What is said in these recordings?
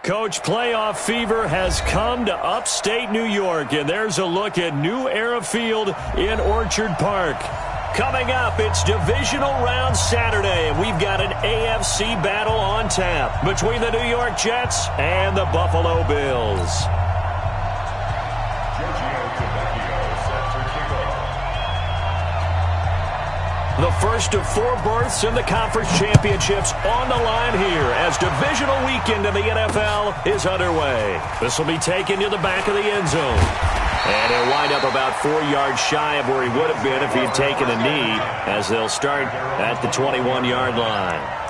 Coach, playoff fever has come to upstate New York, and there's a look at New Era Field in Orchard Park. Coming up, it's divisional round Saturday, and we've got an AFC battle on tap between the New York Jets and the Buffalo Bills. The first of 4 berths in the conference championships on the line here as divisional weekend in the NFL is underway. This will be taken to the back of the end zone. And he'll wind up about 4 yards shy of where he would have been if he had taken a knee, as they'll start at the 21-yard line.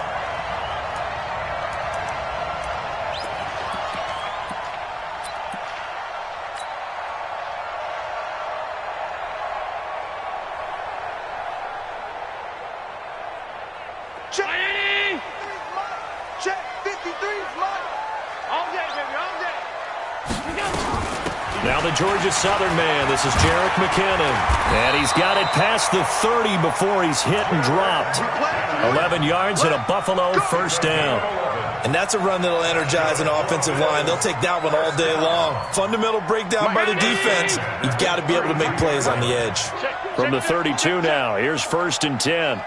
Now the Georgia Southern man, this is Jerick McKinnon. And he's got it past the 30 before he's hit and dropped. 11 yards and a Buffalo first down. And that's a run that'll energize an offensive line. They'll take that one all day long. Fundamental breakdown by the defense. You've got to be able to make plays on the edge. From the 32 now, here's 1st and 10.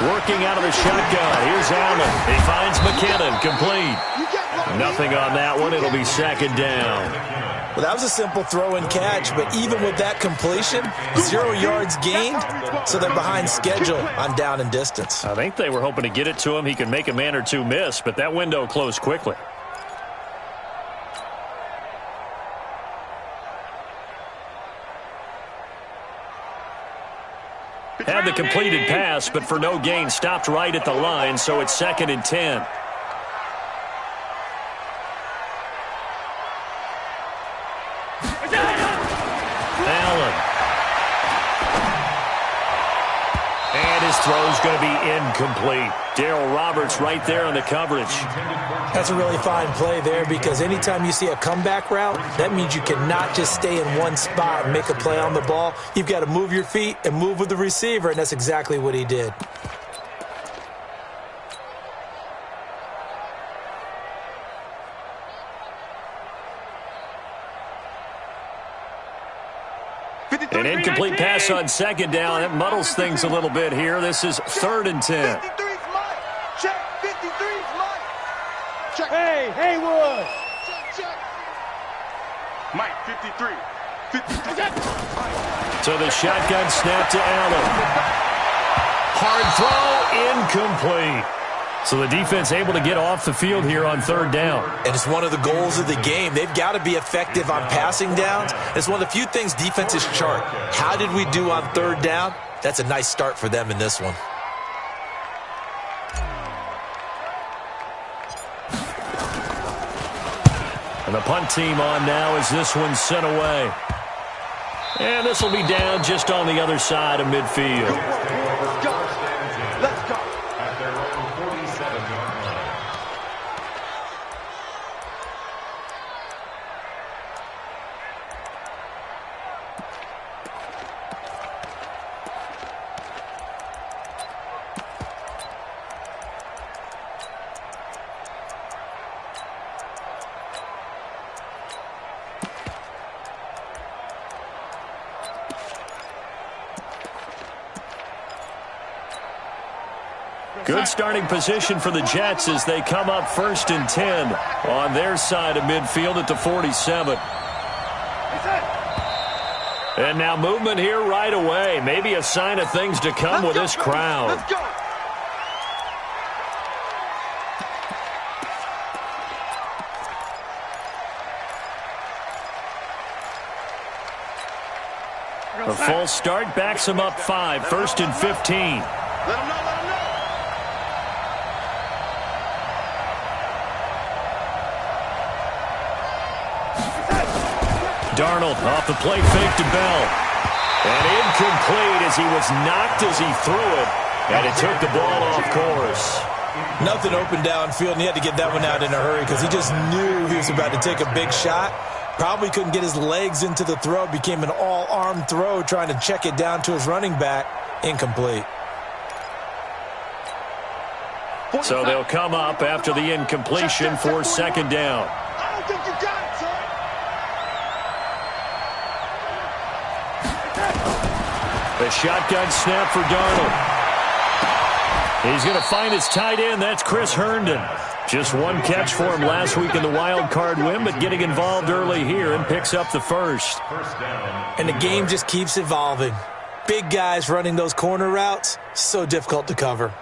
Working out of the shotgun. Here's Allen. He finds McKinnon. Complete. Nothing on that one. It'll be 2nd down. Well, that was a simple throw and catch, but even with that completion, 0 yards gained, so they're behind schedule on down and distance. I think they were hoping to get it to him. He could make a man or two miss, but that window closed quickly. Had the completed pass, but for no gain, stopped right at the line, so it's 2nd and 10. Allen. And his throw's going to be incomplete. Darryl Roberts right there on the coverage. That's a really fine play there, because anytime you see a comeback route, that means you cannot just stay in one spot and make a play on the ball. You've got to move your feet and move with the receiver, and that's exactly what he did. An incomplete pass on 2nd down. That muddles things a little bit here. This is 3rd and 10. Hey, Haywood. Mike, 53. So the shotgun snap to Allen. Hard throw, incomplete. So the defense able to get off the field here on 3rd down. And it's one of the goals of the game. They've got to be effective on passing downs. It's one of the few things defenses chart. How did we do on 3rd down? That's a nice start for them in this one. And the punt team on now as this one's sent away. And this will be down just on the other side of midfield. Let's go. Let's go. At their own 47-yard line. Good starting position for the Jets as they come up 1st and 10 on their side of midfield at the 47. And now movement here right away. Maybe a sign of things to come with this crowd. Let's go. A false start backs him up 5, 1st and 15. Let him know, let him know. Darnold off the play fake to Bell. And incomplete as he was knocked as he threw it. And it took the ball off course. Nothing open downfield, and he had to get that one out in a hurry because he just knew he was about to take a big shot. Probably couldn't get his legs into the throw. Became an all-arm throw trying to check it down to his running back. Incomplete. So they'll come up after the incompletion for second down. I don't think you got it, son. The shotgun snap for Darnold. He's going to find his tight end. That's Chris Herndon. Just one catch for him last week in the wild card win, but getting involved early here and picks up the first. And the game just keeps evolving. Big guys running those corner routes, so difficult to cover.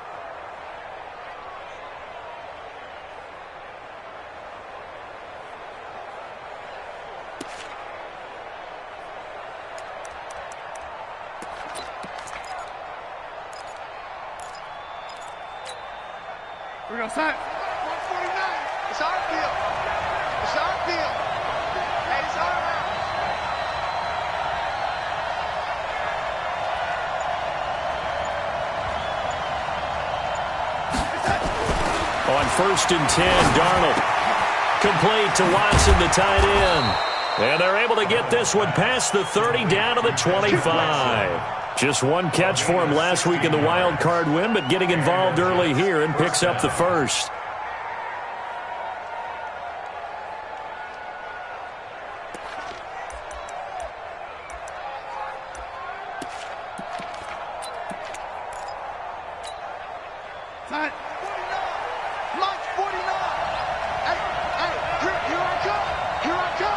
We're going to set. 149. It's our field. It's our field. Hey, it's our route. On 1st and 10, Darnold. Complete to Watson, the tight end. And they're able to get this one past the 30 down to the 25. Just one catch for him last week in the wild card win, but getting involved early here and picks up the first. Son. 49. Lunch 49. Hey, here I come. Here I come.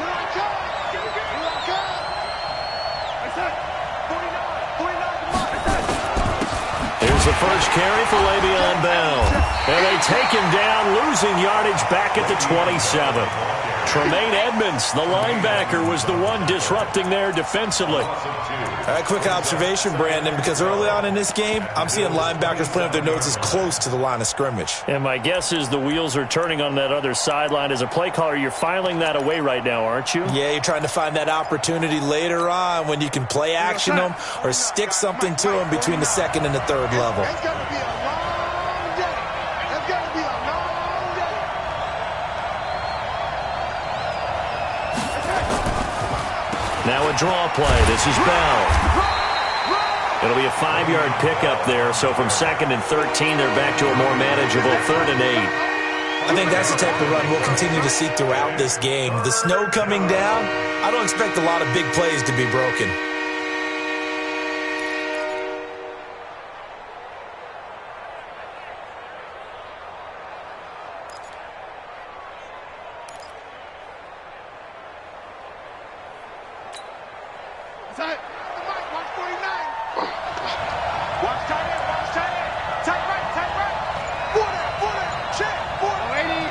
Here I come. Here I come. Hey, son. 49. 49 to Lunch. Here's the first carry for Le'Veon Bell. And they take him down, losing yardage back at the 27. Tremaine Edmonds, the linebacker, was the one disrupting there defensively. A quick observation, Brandon, because early on in this game, I'm seeing linebackers playing with their noses close to the line of scrimmage. And my guess is the wheels are turning on that other sideline. As a play caller, you're filing that away right now, aren't you? Yeah, you're trying to find that opportunity later on when you can play action them or stick something to them between the second and the third level. It's going to be a long day. It's going to be a long day. Now a draw play. This is Bell. It'll be a 5-yard pickup there. So from 2nd and 13, they're back to a more manageable 3rd and 8. I think that's the type of run we'll continue to see throughout this game. The snow coming down, I don't expect a lot of big plays to be broken. Son. Watch 49. Watch tight end. Watch tight end. Tight right. Tight right. Border. Check. Border. 80.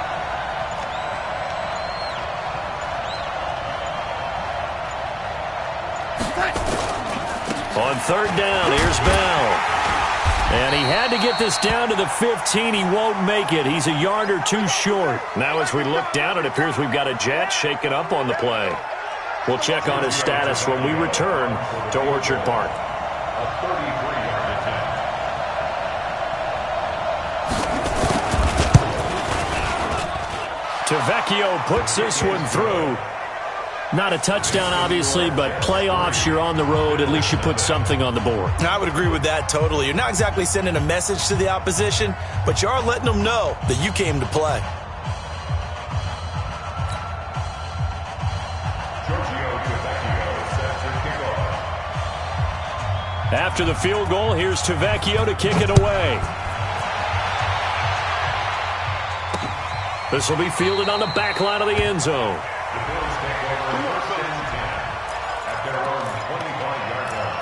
On 3rd down, here's Bell. And he had to get this down to the 15. He won't make it. He's a yard or two short. Now as we look down, it appears we've got a Jet shaken up on the play. We'll check on his status when we return to Orchard Park. A 33-yard attempt. Tavecchio puts this one through. Not a touchdown, obviously, but playoffs, you're on the road. At least you put something on the board. I would agree with that totally. You're not exactly sending a message to the opposition, but you are letting them know that you came to play. After the field goal, here's Tavecchio to kick it away. This will be fielded on the back line of the end zone. The Bills take over 1st and 10 at their own 25-yard line.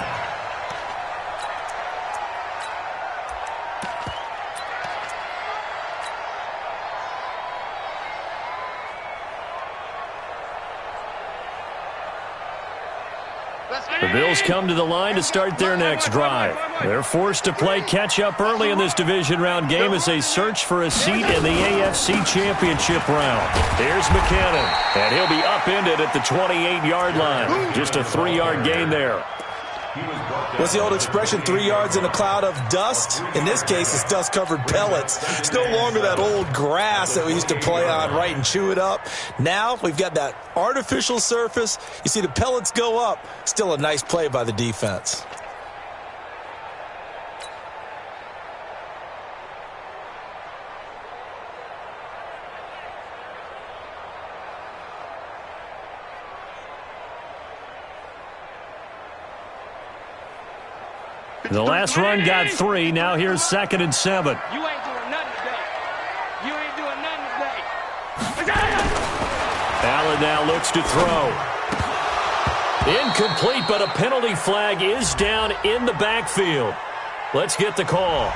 The Bills come to the line to start their next drive. They're forced to play catch-up early in this division round game as they search for a seat in the AFC Championship round. Here's McKinnon, and he'll be upended at the 28-yard line. Just a 3-yard gain there. What's the old expression, 3 yards in a cloud of dust? In this case, it's dust-covered pellets. It's no longer that old grass that we used to play on, right, and chew it up. Now we've got that artificial surface. You see the pellets go up. Still a nice play by the defense. The last run got 3. Now here's 2nd and 7. You ain't doing nothing today. You ain't doing nothing today. Allen now looks to throw. Incomplete, but a penalty flag is down in the backfield. Let's get the call.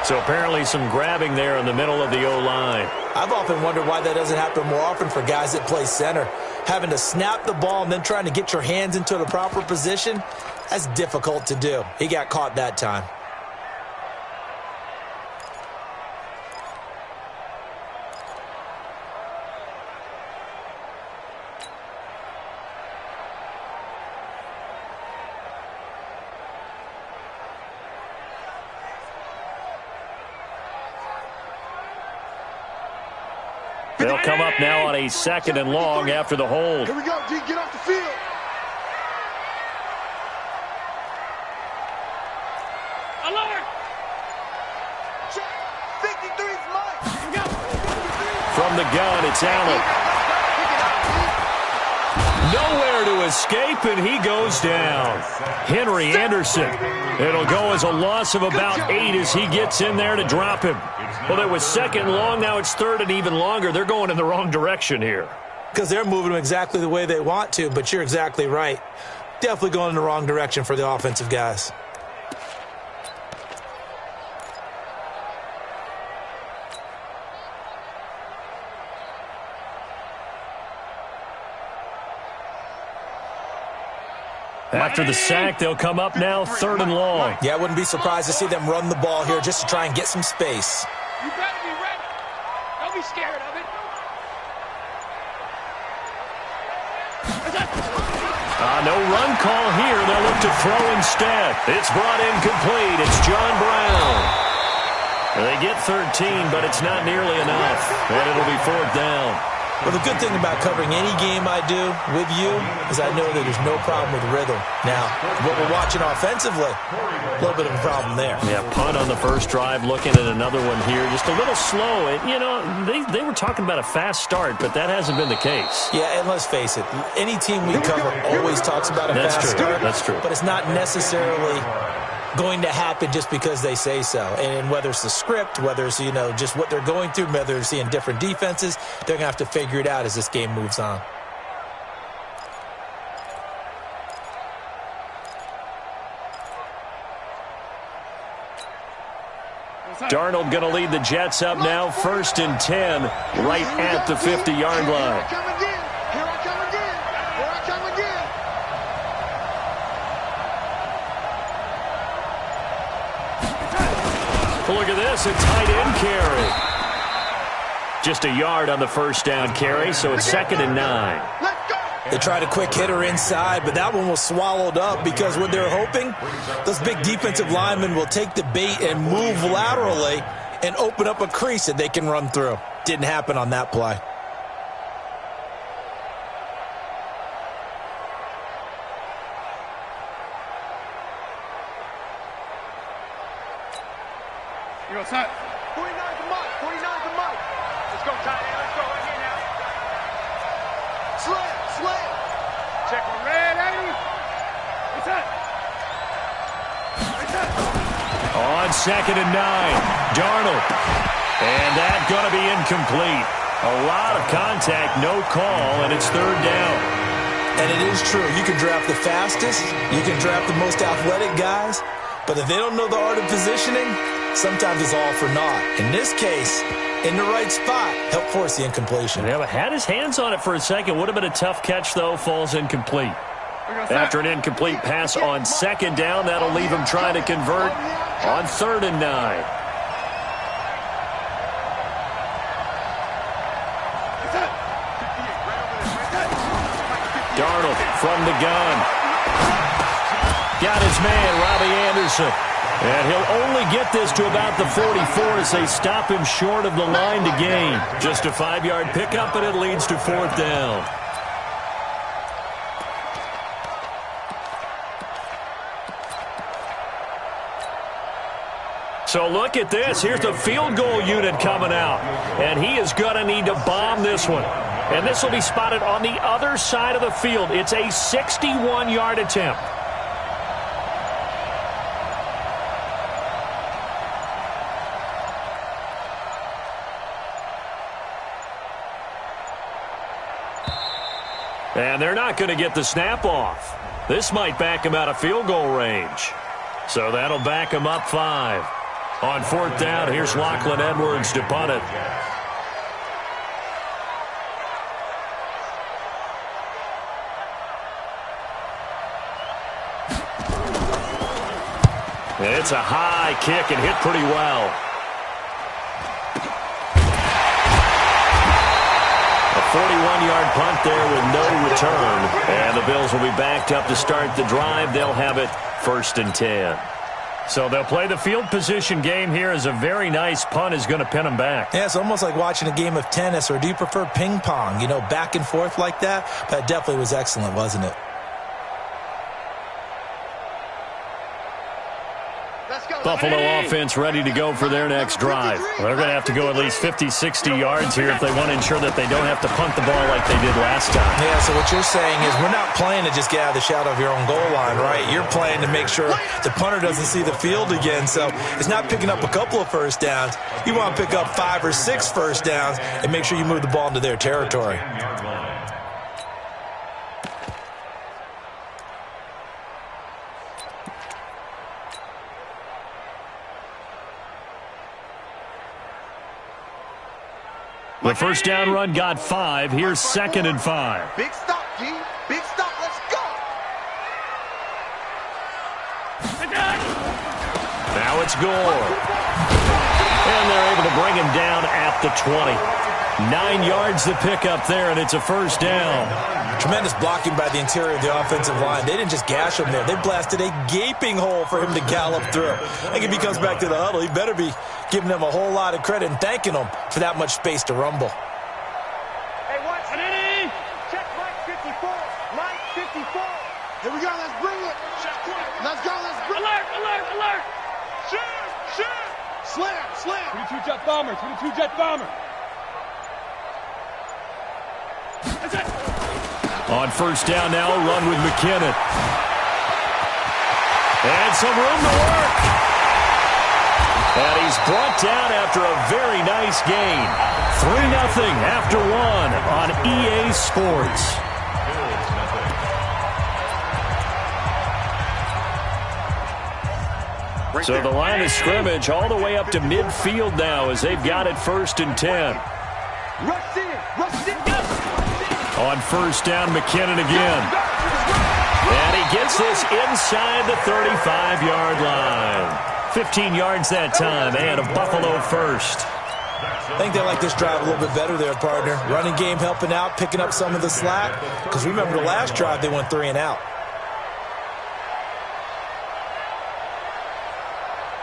So apparently some grabbing there in the middle of the O-line. I've often wondered why that doesn't happen more often for guys that play center. Having to snap the ball and then trying to get your hands into the proper position, that's difficult to do. He got caught that time. They'll come up now on a 2nd and long after the hold. Here we go, D. Get off the field. Alert! 53's Mike. Here we go. From the gun, it's Allen. Nowhere to escape, and he goes down. Henry Anderson. It'll go as a loss of about 8 as he gets in there to drop him. Well, it was 2nd long. Now it's 3rd and even longer. They're going in the wrong direction here. Because they're moving them exactly the way they want to, but you're exactly right. Definitely going in the wrong direction for the offensive guys. After the sack, they'll come up now 3rd and long. Yeah, I wouldn't be surprised to see them run the ball here just to try and get some space. You better be ready. Don't be scared of it. No run call here. They'll look to throw instead. It's brought in complete. It's John Brown. They get 13, but it's not nearly enough. And it'll be 4th down. Well, the good thing about covering any game I do with you is I know that there's no problem with rhythm. Now, what we're watching offensively, a little bit of a problem there. Yeah, punt on the first drive, looking at another one here. Just a little slow. You know, they were talking about a fast start, but that hasn't been the case. Yeah, and let's face it, any team we cover always talks about a fast start. That's true. But it's not necessarily going to happen just because they say so. And whether it's the script, whether it's, you know, just what they're going through, whether they're seeing different defenses, they're going to have to figure it out as this game moves on. Darnold going to lead the Jets up now, 1st and 10, right at the 50-yard line. Here I come again. Here I come again. Look at this, a tight end carry. Just a yard on the first down carry, so it's 2nd and 9. Let's go. They tried a quick hitter inside, but that one was swallowed up because what they're hoping, those big defensive linemen will take the bait and move laterally and open up a crease that they can run through. Didn't happen on that play. You go, son. 49 to Mike. 49 to Mike. Let's go, tight end. Let's go right here now. Slam. Check one red, 80. What's that? On 2nd and 9, Darnold. And that's going to be incomplete. A lot of contact, no call, and it's 3rd down. And it is true. You can draft the fastest. You can draft the most athletic guys. But if they don't know the art of positioning, sometimes it's all for naught. In this case, in the right spot, helped force the incompletion. Yeah, but had his hands on it for a second. Would have been a tough catch, though. Falls incomplete. After an incomplete pass on 2nd down, that'll leave him trying to convert on 3rd and 9. Darnold from the gun. Got his man, Robbie Anderson. And he'll only get this to about the 44 as they stop him short of the line to gain. Just a 5-yard pickup, and it leads to 4th down. So look at this. Here's the field goal unit coming out. And he is going to need to bomb this one. And this will be spotted on the other side of the field. It's a 61-yard attempt. And they're not going to get the snap off. This might back him out of field goal range. So that'll back him up 5. On 4th down, here's Lachlan Edwards to punt it. It's a high kick and hit pretty well. A 41-yard punt there with no return. And the Bills will be backed up to start the drive. They'll have it 1st and 10. So they'll play the field position game here as a very nice punt is going to pin them back. Yeah, it's almost like watching a game of tennis, or do you prefer ping pong? You know, back and forth like that? That definitely was excellent, wasn't it? Buffalo offense ready to go for their next drive. They're going to have to go at least 50, 60 yards here if they want to ensure that they don't have to punt the ball like they did last time. Yeah, so what you're saying is we're not playing to just get out of the shadow of your own goal line, right? You're playing to make sure the punter doesn't see the field again. So it's not picking up a couple of first downs. You want to pick up 5 or 6 first downs and make sure you move the ball into their territory. The first down run got 5. Here's 2nd and 5. Big stop, G. Big stop. Let's go. Now it's Gore. And they're able to bring him down at the 20. 9 yards to pick up there, and it's a first down. Tremendous blocking by the interior of the offensive line. They didn't just gash him there. They blasted a gaping hole for him to gallop through. I think if he comes back to the huddle, he better be giving them a whole lot of credit and thanking them for that much space to rumble. Hey, watch. Check Mike 54. Mike 54. Here we go. Let's bring it. Let's go. Let's bring it. Alert. Shoot. Slam. 22 jet bomber. On first down now, run with McKinnon. And some room to work. And he's brought down after a very nice gain. 3-0 after 1 on EA Sports. So the line of scrimmage all the way up to midfield now as they've got it 1st and 10. Rush in. On first down, McKinnon again. And he gets this inside the 35-yard line. 15 yards that time, and a Buffalo first. I think they like this drive a little bit better there, partner. Running game helping out, picking up some of the slack. Because remember the last drive, they went 3 and out.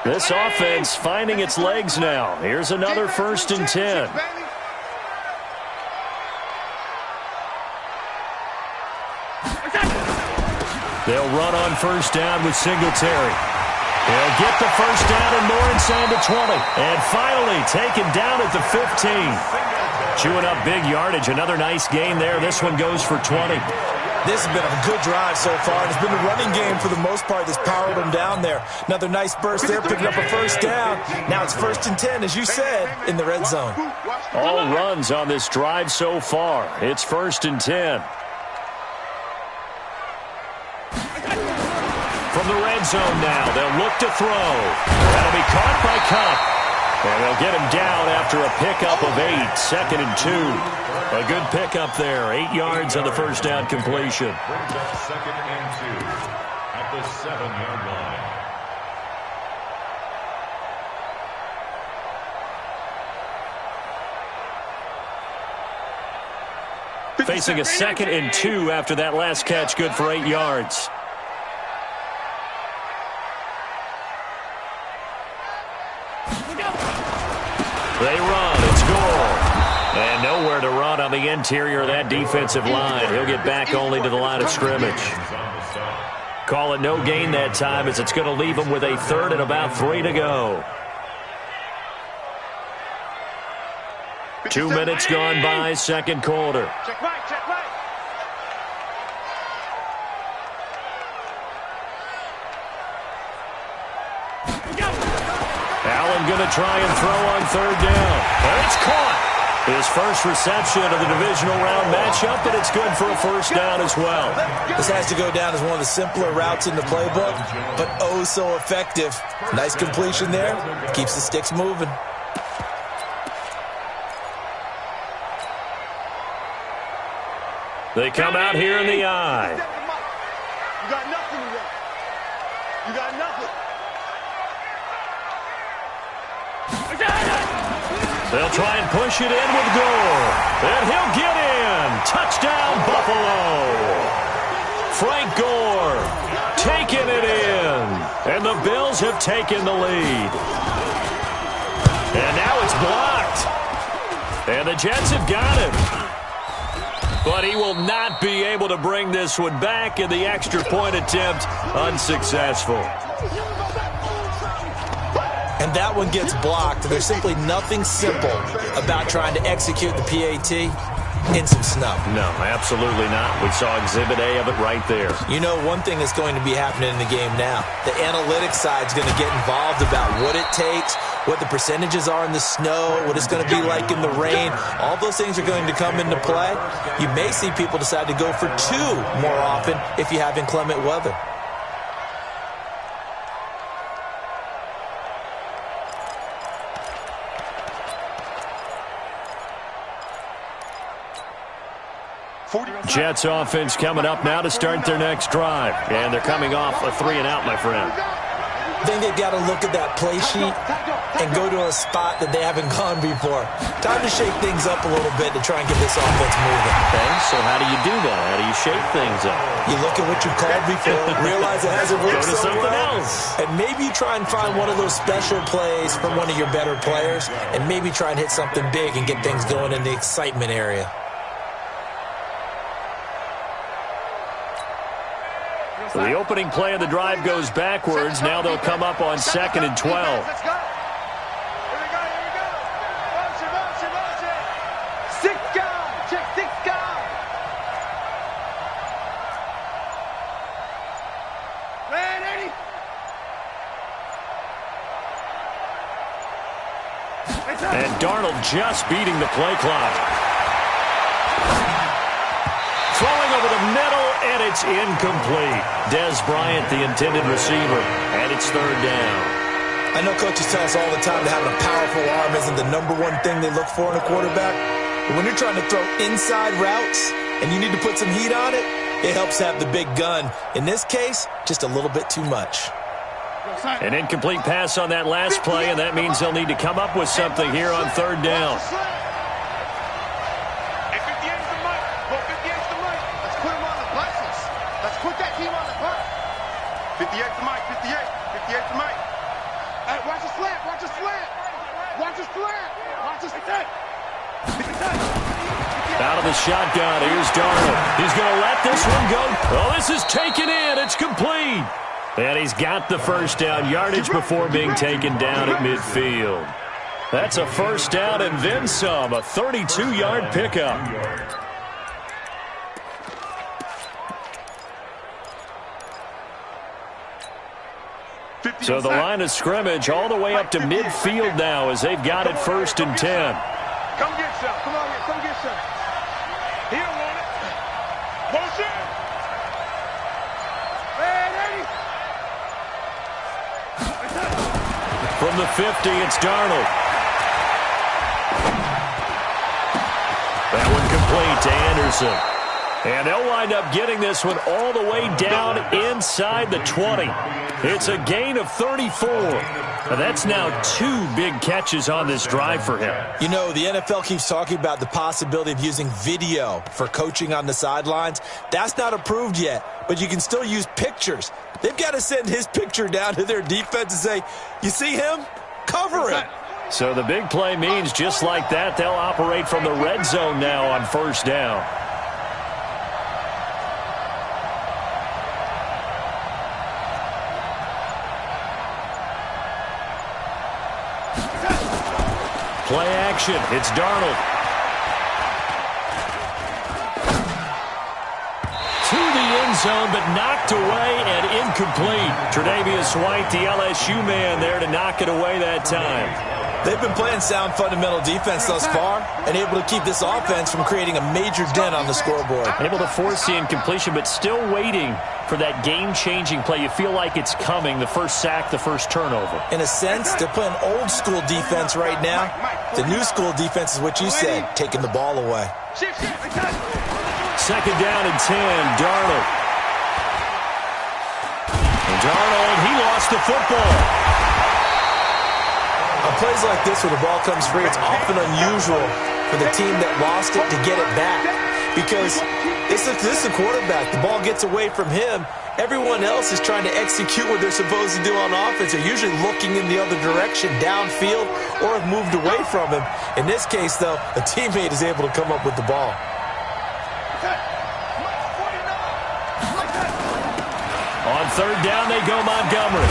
This offense finding its legs now. Here's another 1st and 10. They'll run on first down with Singletary. They'll get the first down and more inside the 20. And finally taken down at the 15. Chewing up big yardage. Another nice gain there. This one goes for 20. This has been a good drive so far. It's been the running game for the most part that's powered them down there. Another nice burst there, picking up a first down. Now it's 1st and 10, as you said, in the red zone. All runs on this drive so far. It's 1st and 10. From the red zone now, they'll look to throw. That'll be caught by Kupp. And they'll get him down after a pickup of 8, 2nd and 2. A good pickup there, 8 yards on the first down completion. Brings up 2nd and 2 at the 7-yard line. Facing a 2nd and 2 after that last catch, good for 8 yards. They run. It's Gore. And nowhere to run on the interior of that defensive line. He'll get back only to the line of scrimmage. Call it no gain that time as it's going to leave him with a third and about 3 to go. 2 minutes gone by, second quarter. Check right, check right. Allen going to try and throw on third down. And it's caught. His first reception of the divisional round matchup, and it's good for a first down as well. This has to go down as one of the simpler routes in the playbook, but oh so effective. Nice completion there. Keeps the sticks moving. They come out here in the eye. You got nothing today. You got nothing. They'll try and push it in with Gore. And he'll get in. Touchdown, Buffalo. Frank Gore taking it in. And the Bills have taken the lead. And now it's blocked. And the Jets have got him. But he will not be able to bring this one back, in the extra point attempt unsuccessful. And that one gets blocked. There's simply nothing simple about trying to execute the PAT in some snow. No, absolutely not. We saw Exhibit A of it right there. You know, one thing that's going to be happening in the game now, the analytics side is going to get involved about what it takes, what the percentages are in the snow, what it's going to be like in the rain. All those things are going to come into play. You may see people decide to go for 2 more often if you have inclement weather. Jets offense coming up now to start their next drive. And they're coming off a 3 and out, my friend. I think they've got to look at that play sheet and go to a spot that they haven't gone before. Time to shake things up a little bit to try and get this offense moving. Okay, so how do you do that? How do you shake things up? You look at what you called before, realize it hasn't worked Go to so something well, else. and maybe try and find one of those special plays from one of your better players, and maybe try and hit something big and get things going in the excitement area. The opening play of the drive goes backwards. Now they'll come up on 2nd and 12. Let's go. Here we go, here we go. Motion, motion, motion. 6 guys. Check 6 guys. Man, Eddie. And Darnold just beating the play clock. Throwing over the middle, and it's incomplete. Dez Bryant, the intended receiver, and it's 3rd down. I know coaches tell us all the time that having a powerful arm isn't the #1 thing they look for in a quarterback. But when you're trying to throw inside routes and you need to put some heat on it, it helps to have the big gun. In this case, just a little bit too much. An incomplete pass on that last play, and that means they'll need to come up with something here on 3rd down. Put that team on the bus. 58 to Mike, 58 to Mike. Hey, watch the slant, watch the slant. Watch the slant. Watch the slant. Out of the shotgun, here's Darnold. He's going to let this one go. Oh, this is taken in. It's complete. And he's got the first down yardage before being taken down at midfield. That's a first down and then some, a 32-yard pickup. So the line of scrimmage all the way up to midfield now as they've got it 1st and 10. Come get some. Come on here. Come get some. He don't want it. Motion. Man, Eddie. From the 50, it's Darnold. That one complete to Anderson. And they'll wind up getting this one all the way down inside the 20. It's a gain of 34. And that's now 2 big catches on this drive for him. You know, the NFL keeps talking about the possibility of using video for coaching on the sidelines. That's not approved yet, but you can still use pictures. They've got to send his picture down to their defense and say, you see him? Cover him. So the big play means just like that, they'll operate from the red zone now on first down. Play action. It's Darnold. To the end zone, but knocked away and incomplete. Tre'Davious White, the LSU man, there to knock it away that time. They've been playing sound fundamental defense thus far and able to keep this offense from creating a major dent on the scoreboard. Able to force the incompletion, but still waiting for that game-changing play. You feel like it's coming, the first sack, the first turnover. In a sense, they're playing old-school defense right now. The new-school defense is what you said, taking the ball away. Second down and 10, Darnold. And Darnold, he lost the football. On plays like this where the ball comes free, it's often unusual for the team that lost it to get it back. Because this is the quarterback. The ball gets away from him. Everyone else is trying to execute what they're supposed to do on offense. They're usually looking in the other direction, downfield, or have moved away from him. In this case, though, a teammate is able to come up with the ball. On third down, they go Montgomery.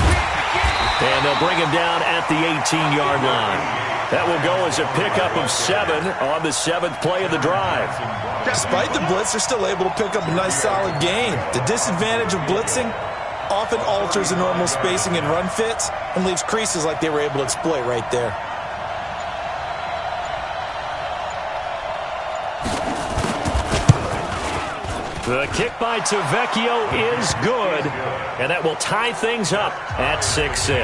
And they'll bring him down at the 18-yard line. That will go as a pickup of 7 on the 7th play of the drive. Despite the blitz, they're still able to pick up a nice, solid gain. The disadvantage of blitzing often alters the normal spacing and run fits and leaves creases like they were able to exploit right there. The kick by Tavecchio is good, and that will tie things up at 6-6.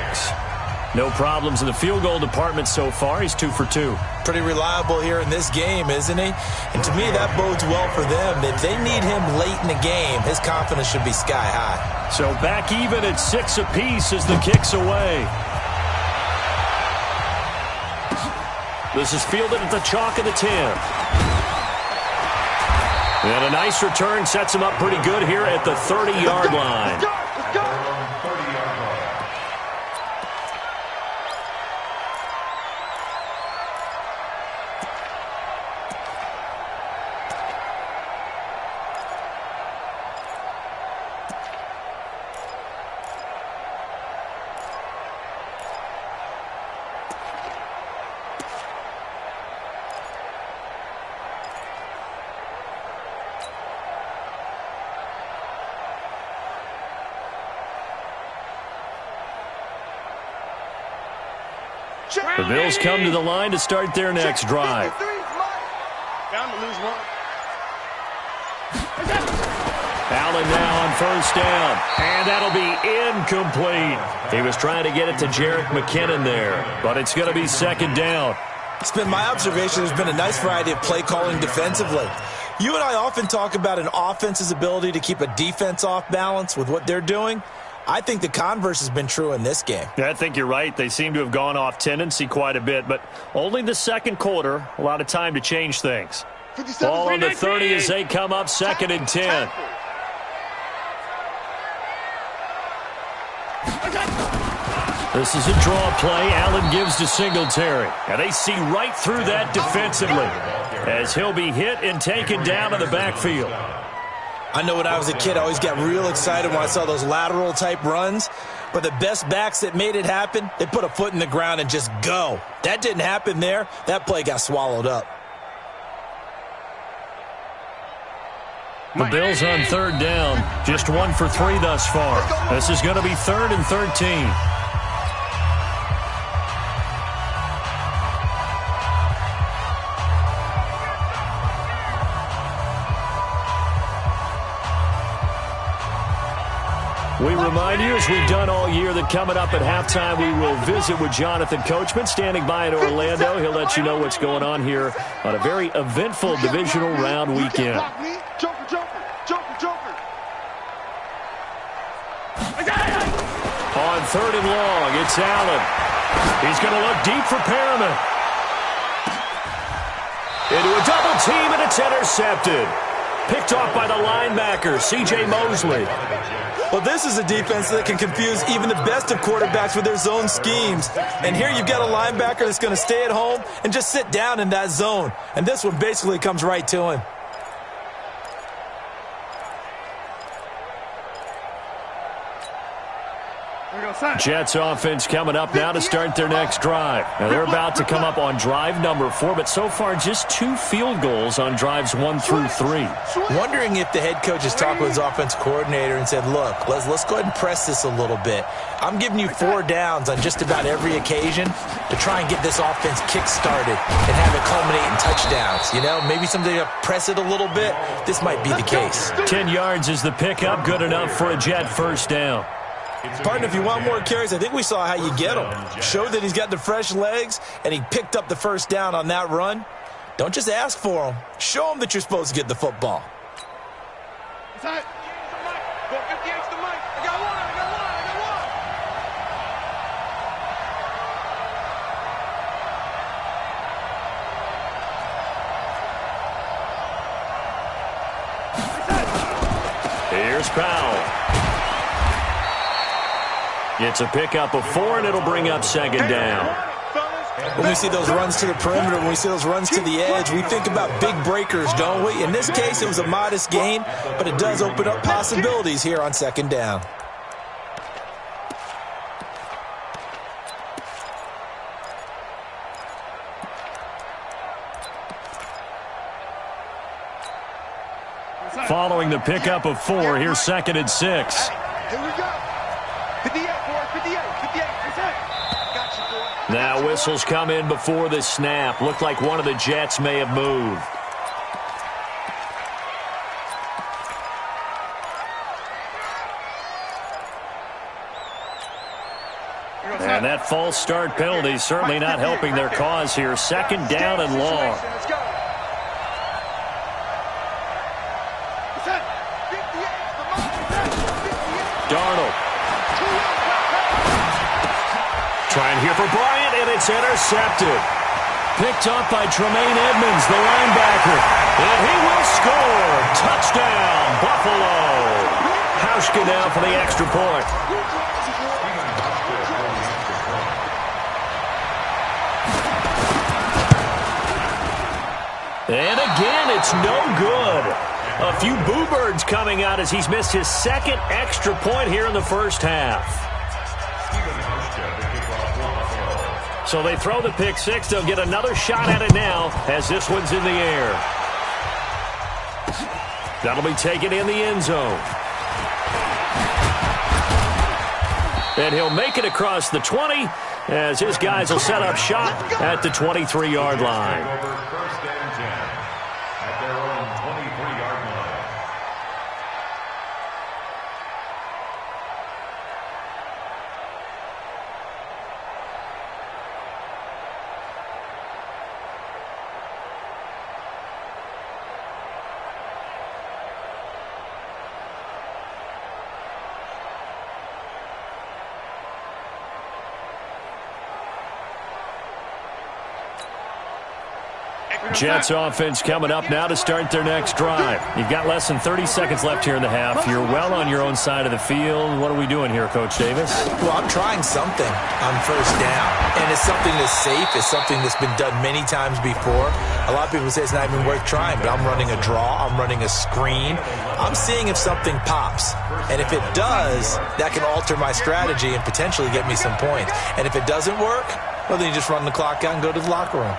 No problems in the field goal department so far. He's 2 for 2. Pretty reliable here in this game, isn't he? And to me, that bodes well for them. If they need him late in the game, his confidence should be sky high. So back even at 6 apiece as the kick's away. This is fielded at the chalk of the 10. And a nice return sets him up pretty good here at the 30-yard line. The Bills come to the line to start their next drive. Allen now on first down, and that'll be incomplete. He was trying to get it to Jerick McKinnon there, but it's going to be second down. It's been my observation there's been a nice variety of play calling defensively. You and I often talk about an offense's ability to keep a defense off balance with what they're doing. I think the converse has been true in this game. Yeah, I think you're right. They seem to have gone off tendency quite a bit, but only the second quarter, a lot of time to change things. Ball on the 30 as they come up second and 10. This is a draw play. Allen gives to Singletary. And they see right through that defensively as he'll be hit and taken down in the backfield. I know when I was a kid, I always got real excited when I saw those lateral-type runs. But the best backs that made it happen, they put a foot in the ground and just go. That didn't happen there. That play got swallowed up. The Bills on third down, just 1 for 3 thus far. This is going to be 3rd and 13. We remind you, as we've done all year, that coming up at halftime, we will visit with Jonathan Coachman, standing by in Orlando. He'll let you know what's going on here on a very eventful divisional round weekend. On third and long, it's Allen. He's going to look deep for Perriman. Into a double team, and it's intercepted. Picked off by the linebacker, C.J. Mosley. Well, this is a defense that can confuse even the best of quarterbacks with their zone schemes. And here you've got a linebacker that's going to stay at home and just sit down in that zone. And this one basically comes right to him. Jets offense coming up now to start their next drive. Now they're about to come up on drive number 4, but so far just 2 field goals on drives 1 through 3. Wondering if the head coach has talked with his offense coordinator and said, look, let's go ahead and press this a little bit. I'm giving you 4 downs on just about every occasion to try and get this offense kick-started and have it culminate in touchdowns. You know, maybe somebody to press it a little bit. This might be the case. 10 yards is the pickup, good enough for a Jet first down. Partner, if you want more carries, I think we saw how you get him. Showed that he's got the fresh legs, and he picked up the first down on that run. Don't just ask for him. Show him that you're supposed to get the football. Here's Powell. It's a pickup of 4, and it'll bring up second down. When we see those runs to the perimeter, when we see those runs to the edge, we think about big breakers, don't we? In this case, it was a modest gain, but it does open up possibilities here on second down. Following the pickup of 4, here's second and 6. Here we go. 58, boy. 58. Got you, boy. Now whistles come in before the snap. Looked like one of the Jets may have moved. And that false start penalty certainly not helping their cause here. Second down and long. Let's go. Darnold. Trying here for Bryant, and it's intercepted. Picked up by Tremaine Edmonds, the linebacker. And he will score. Touchdown, Buffalo. Hauschka now for the extra point. And again, it's no good. A few boo birds coming out as he's missed his second extra point here in the first half. So they throw the pick 6. They'll get another shot at it now as this one's in the air. That'll be taken in the end zone. And he'll make it across the 20 as his guys will set up shop at the 23-yard line. First and 10 at their own 23-yard line. Jets offense coming up now to start their next drive. You've got less than 30 seconds left here in the half. You're well on your own side of the field. What are we doing here, Coach Davis? Well, I'm trying something on first down, and it's something that's safe. It's something that's been done many times before. A lot of people say it's not even worth trying, but I'm running a draw. I'm running a screen. I'm seeing if something pops, and if it does, that can alter my strategy and potentially get me some points. And if it doesn't work, well, then you just run the clock out and go to the locker room.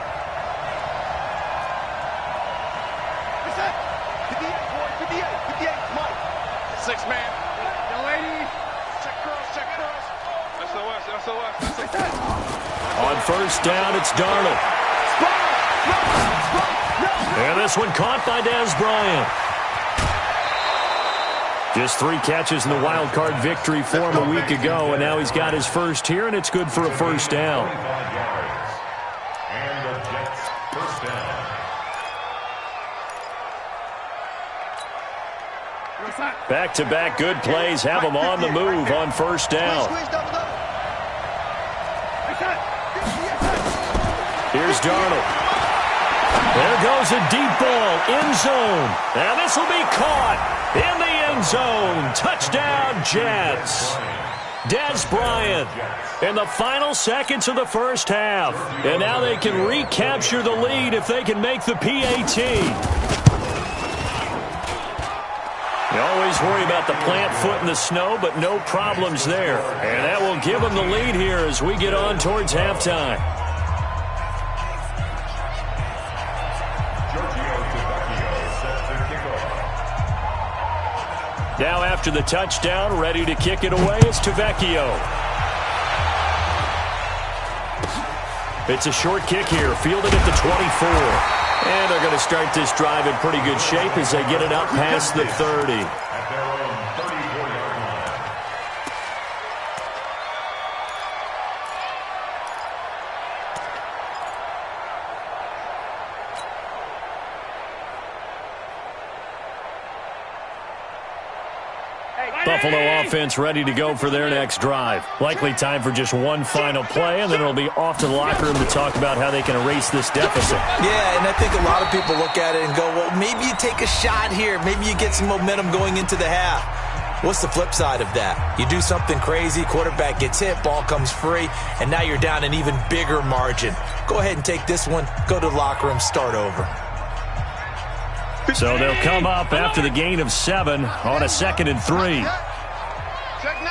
On first down, it's Darnold. And this one caught by Dez Bryant. Just 3 catches in the wild card victory for him a week ago, and now he's got his first here, and it's good for a first down. And the Jets first down. Back-to-back good plays have him on the move on first down. Here's Darnold. There goes a deep ball, end zone. And this will be caught in the end zone. Touchdown, Jets. Dez Bryant in the final seconds of the first half. And now they can recapture the lead if they can make the PAT. You always worry about the plant foot in the snow, but no problems there. And that will give them the lead here as we get on towards halftime. Now after the touchdown, ready to kick it away is Tavecchio. It's a short kick here, fielded at the 24. And they're going to start this drive in pretty good shape as they get it up past the 30. Buffalo offense ready to go for their next drive. Likely time for just one final play, and then it'll be off to the locker room to talk about how they can erase this deficit. Yeah, and I think a lot of people look at it and go, well, maybe you take a shot here. Maybe you get some momentum going into the half. What's the flip side of that? You do something crazy, quarterback gets hit, ball comes free, and now you're down an even bigger margin. Go ahead and take this one, go to the locker room, start over. So they'll come up after the gain of 7 on a 2nd and 3. Check 99.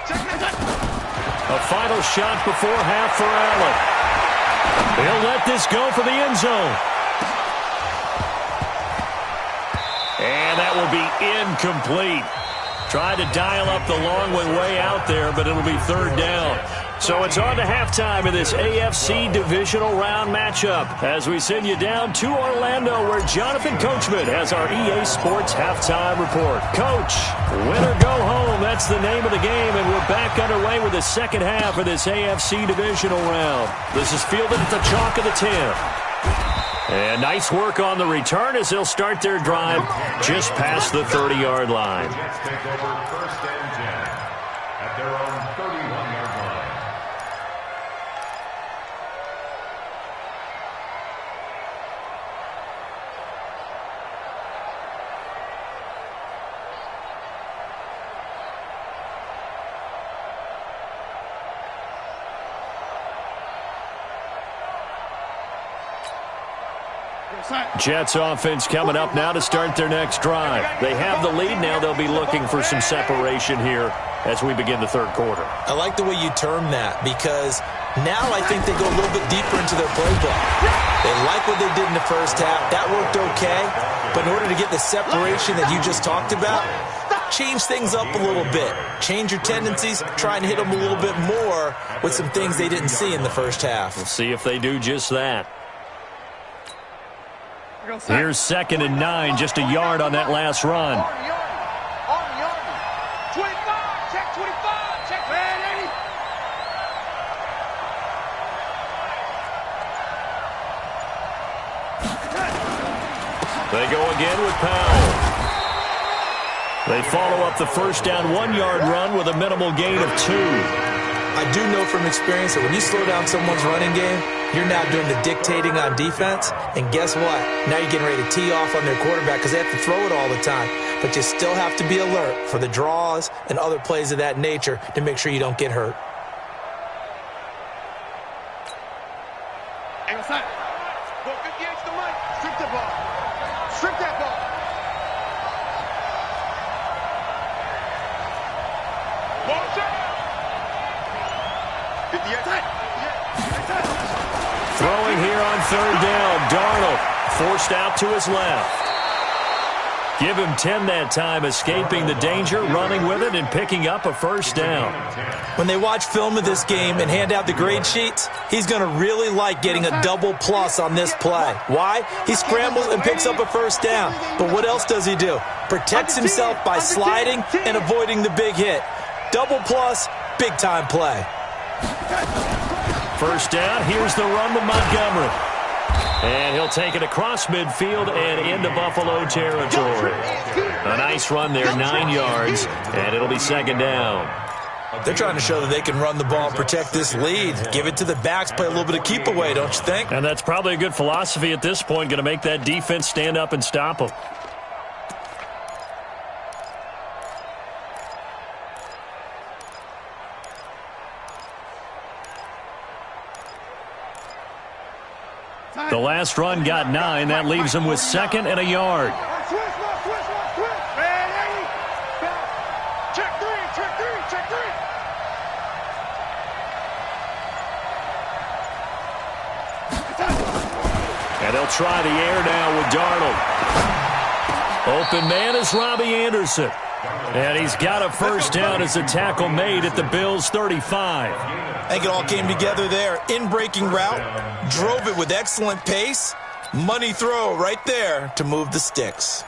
Check 99. A final shot before half for Allen. He'll let this go for the end zone. And that will be incomplete. Tried to dial up the long one way out there, but it'll be 3rd down. So it's on to halftime of this AFC divisional round matchup as we send you down to Orlando where Jonathan Coachman has our EA Sports halftime report. Coach, win or go home, that's the name of the game, and we're back underway with the second half of this AFC divisional round. This is fielded at the chalk of the 10. And nice work on the return as they'll start their drive just past the 30-yard line. Jets take over 1st and 10 at their own 31-yard line. Jets offense coming up now to start their next drive. They have the lead now. They'll be looking for some separation here as we begin the 3rd quarter. I like the way you term that because now I think they go a little bit deeper into their playbook. They like what they did in the first half. That worked okay. But in order to get the separation that you just talked about, change things up a little bit. Change your tendencies. Try and hit them a little bit more with some things they didn't see in the first half. We'll see if they do just that. Here's 2nd and 9, just a yard on that last run. 25, check 25, check man, lady. They go again with Powell. They follow up the first down 1-yard run with a minimal gain of 2. I do know from experience that when you slow down someone's running game, you're now doing the dictating on defense. And guess what? Now you're getting ready to tee off on their quarterback because they have to throw it all the time. But you still have to be alert for the draws and other plays of that nature to make sure you don't get hurt. Hey, what's that? Go 58 to the mic. Strip the ball. Strip that ball. Ball check. 58. Throwing here on 3rd down. Darnold forced out to his left. Give him 10 that time, escaping the danger, running with it, and picking up a first down. When they watch film of this game and hand out the grade sheets, he's going to really like getting a double plus on this play. Why? He scrambles and picks up a first down. But what else does he do? Protects himself by sliding and avoiding the big hit. Double plus, big-time play. First down, here's the run with Montgomery. And he'll take it across midfield and into Buffalo territory. A nice run there, 9 yards, and it'll be 2nd down. They're trying to show that they can run the ball and protect this lead. Give it to the backs, play a little bit of keep away, don't you think? And that's probably a good philosophy at this point, going to make that defense stand up and stop them. The last run got 9. That leaves them with 2nd and a yard. And they'll try the air now with Darnold. Open man is Robbie Anderson. And he's got a first down as a tackle made at the Bills' 35. I think it all came together there. In-breaking route, drove it with excellent pace. Money throw right there to move the sticks.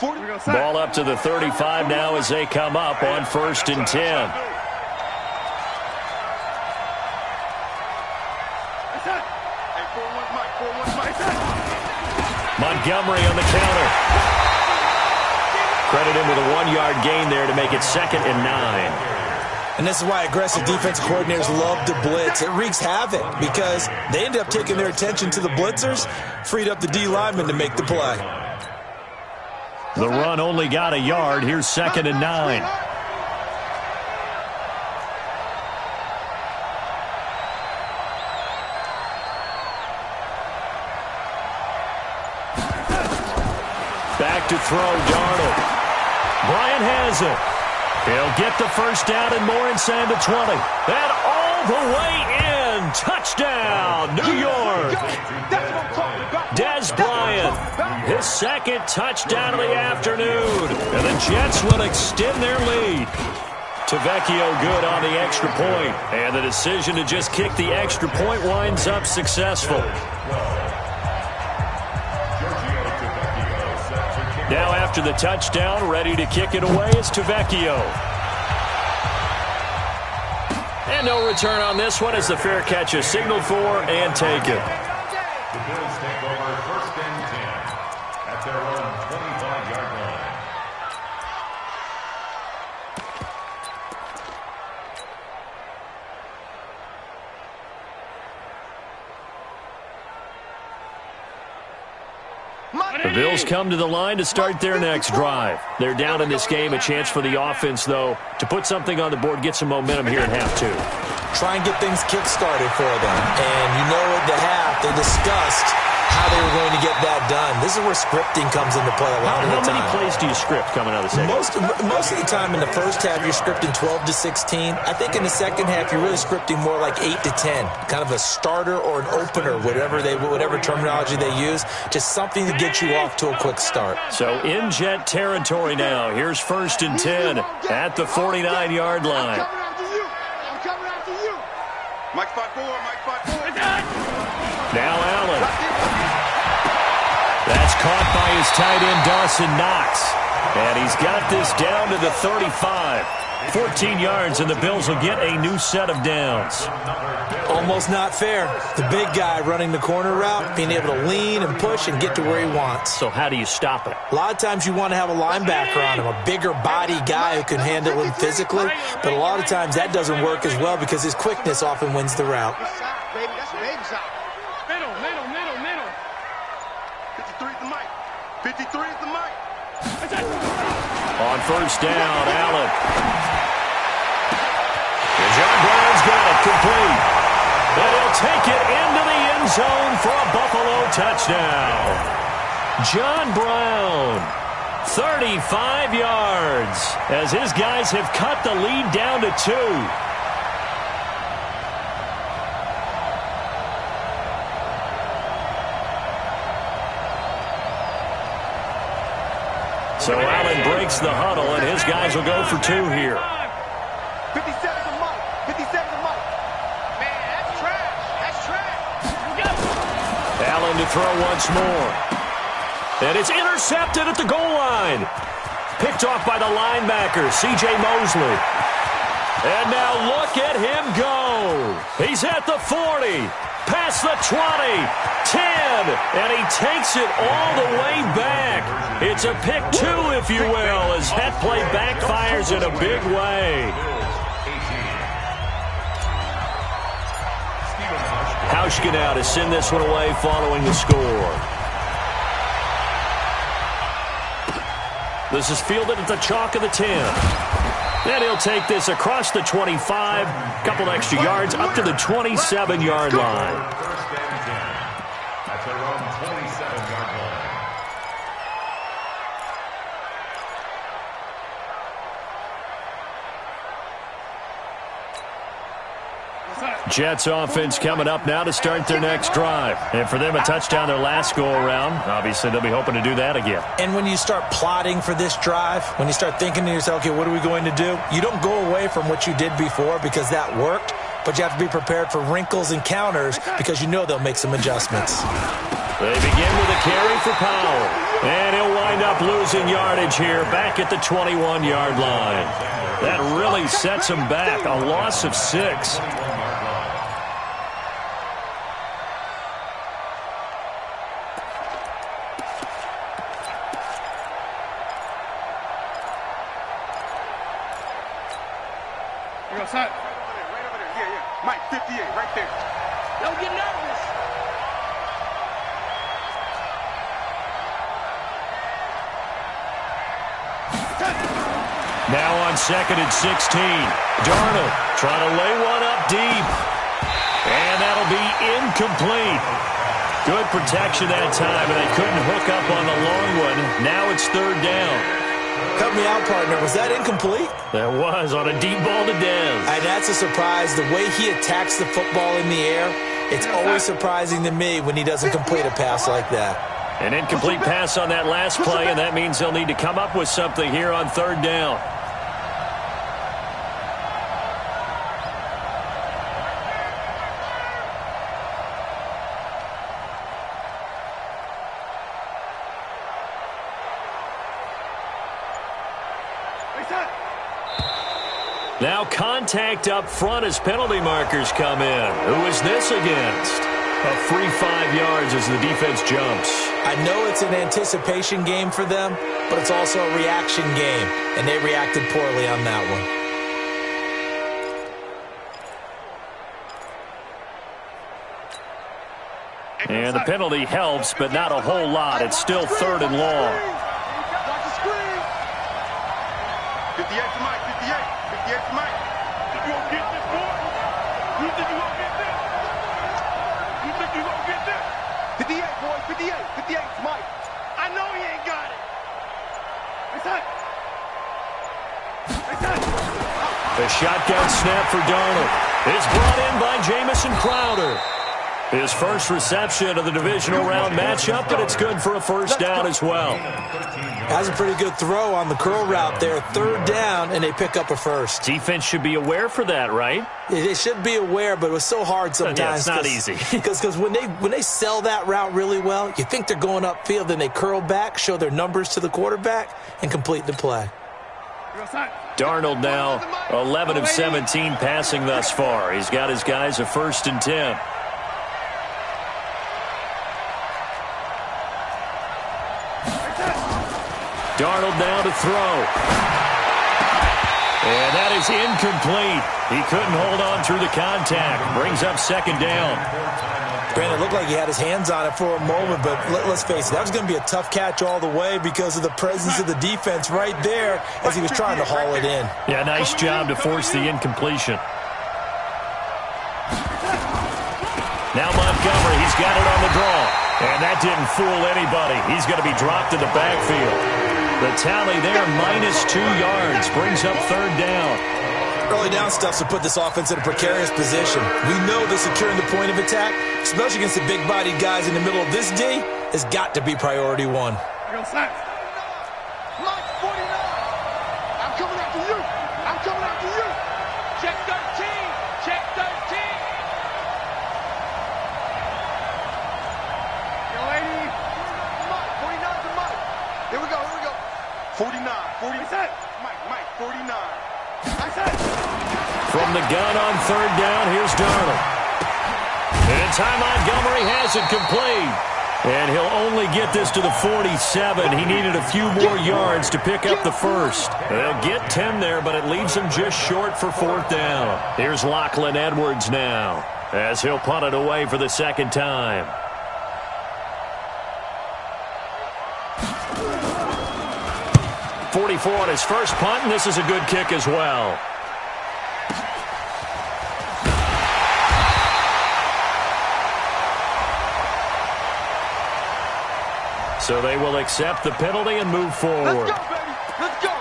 Ball up to the 35 now as they come up on 1st and 10. Montgomery on the counter. Credit him with a 1-yard gain there to make it 2nd and 9. And this is why aggressive defensive coordinators love to blitz. It wreaks havoc because they end up taking their attention to the blitzers, freed up the D lineman to make the play. The run only got a yard. Here's 2nd and 9. Back to throw, Darnold. Bryant has it. He'll get the first down and more inside the 20. And all the way in. Touchdown, New York. Dez Bryant, his 2nd touchdown of the afternoon. And the Jets will extend their lead. Tavecchio good on the extra point. And the decision to just kick the extra point winds up successful. Now after the touchdown, ready to kick it away is Tavecchio. And no return on this one as the fair catch is signaled for and taken. The Bills take over 1st and 10 at their own 25-yard line. The Bills come to the line to start their next drive. They're down in this game. A chance for the offense, though, to put something on the board, get some momentum here at half 2. Try and get things kick-started for them. And you know at the half, they discussed how they were going to get that done. This is where scripting comes into play a lot of the time. How many plays do you script coming out of the second? Most of the time in the first half, you're scripting 12 to 16. I think in the second half, you're really scripting more like 8 to 10. Kind of a starter or an opener, whatever terminology they use. Just something to get you off to a quick start. So in Jet territory now. Here's 1st and 10 at the 49-yard line. I'm coming after you. Mike spot 4, Mike spot 4. Now Allen. That's caught by his tight end, Dawson Knox. And he's got this down to the 35. 14 yards, and the Bills will get a new set of downs. Almost not fair. The big guy running the corner route, being able to lean and push and get to where he wants. So how do you stop it? A lot of times you want to have a linebacker on him, a bigger body guy who can handle him physically. But a lot of times that doesn't work as well because his quickness often wins the route. Baby, that's a baby side. Middle. 53 is the mic. 53 is the mic. On 1st down, Allen. And John Brown's got it complete. And he'll take it into the end zone for a Buffalo touchdown. John Brown, 35 yards, as his guys have cut the lead down to 2. So Allen breaks the huddle, and his guys will go for 2 here. 57 is the mic. 57 is the mic. Man, that's trash. Allen to throw once more. And it's intercepted at the goal line. Picked off by the linebacker, C.J. Mosley. And now look at him go. He's at the 40. Past the 20, 10, and he takes it all the way back. It's a pick 2, if you will, as that play backfires in a big way. Hauschka now to send this one away following the score. This is fielded at the chalk of the 10. And he'll take this across the 25, couple extra yards up to the 27-yard line. First and 10 at their own 27-yard line. Jets offense coming up now to start their next drive. And for them, a touchdown their last go-around. Obviously, they'll be hoping to do that again. And when you start plotting for this drive, when you start thinking to yourself, okay, what are we going to do? You don't go away from what you did before because that worked, but you have to be prepared for wrinkles and counters because you know they'll make some adjustments. They begin with a carry for Powell. And he'll wind up losing yardage here back at the 21-yard line. That really sets him back, a loss of 6. Right over there. Yeah. Mike, 58, right there. Don't get nervous. Now on 2nd and 16. Darnold trying to lay one up deep. And that'll be incomplete. Good protection that time, and they couldn't hook up on the long one. Now it's 3rd down. Help me out, partner. Was that incomplete? That was on a deep ball to Dez. And that's a surprise. The way he attacks the football in the air, it's always surprising to me when he doesn't complete a pass like that. An incomplete pass on that last play, and that means they'll need to come up with something here on 3rd down. Now contact up front as penalty markers come in. Who is this against? A free 5 yards as the defense jumps. I know it's an anticipation game for them, but it's also a reaction game, and they reacted poorly on that one. And the penalty helps, but not a whole lot. It's still 3rd and long. 58 to Mike, 58. 58 to Mike. You gonna get this, boy? You think you gonna get this? You think you gonna get this? 58, boy, 58. 58 to Mike. I know he ain't got it. It's hot. It's hot. The shotgun snap for Darnold is brought in by Jamison Crowder. His first reception of the divisional round matchup, but it's good for a 1st down as well. Has a pretty good throw on the curl route there. 3rd down, and they pick up a 1st. Defense should be aware for that, right? They should be aware, but it was so hard sometimes. Yeah, it's not easy. Because when they sell that route really well, you think they're going upfield, then they curl back, show their numbers to the quarterback, and complete the play. Darnold now 11 of 17 passing thus far. He's got his guys a 1st and 10. Darnold now to throw. And that is incomplete. He couldn't hold on through the contact. Brings up 2nd down. Brandon, it looked like he had his hands on it for a moment, but let's face it, that was going to be a tough catch all the way because of the presence of the defense right there as he was trying to haul it in. Yeah, nice job to force the incompletion. Now Montgomery, he's got it on the draw. And that didn't fool anybody. He's going to be dropped in the backfield. The tally there, -2 yards, brings up 3rd down. Early down stuff to put this offense in a precarious position. We know that securing the point of attack, especially against the big-bodied guys in the middle of this D, has got to be priority 1. Mike 49. I'm coming after you. I'm coming after you. Check 13. Check 13. Yo, lady. 49 to Mike. Here we go. 49. 40. Mike, 49. From the gun on 3rd down, here's Darnold. And Ty Montgomery has it complete. And he'll only get this to the 47. He needed a few more yards to pick up the first. They'll get 10 there, but it leaves him just short for fourth down. Here's Lachlan Edwards now, as he'll punt it away for the second time. .44 on his first punt, and this is a good kick as well. So they will accept the penalty and move forward. Let's go, baby. Let's go.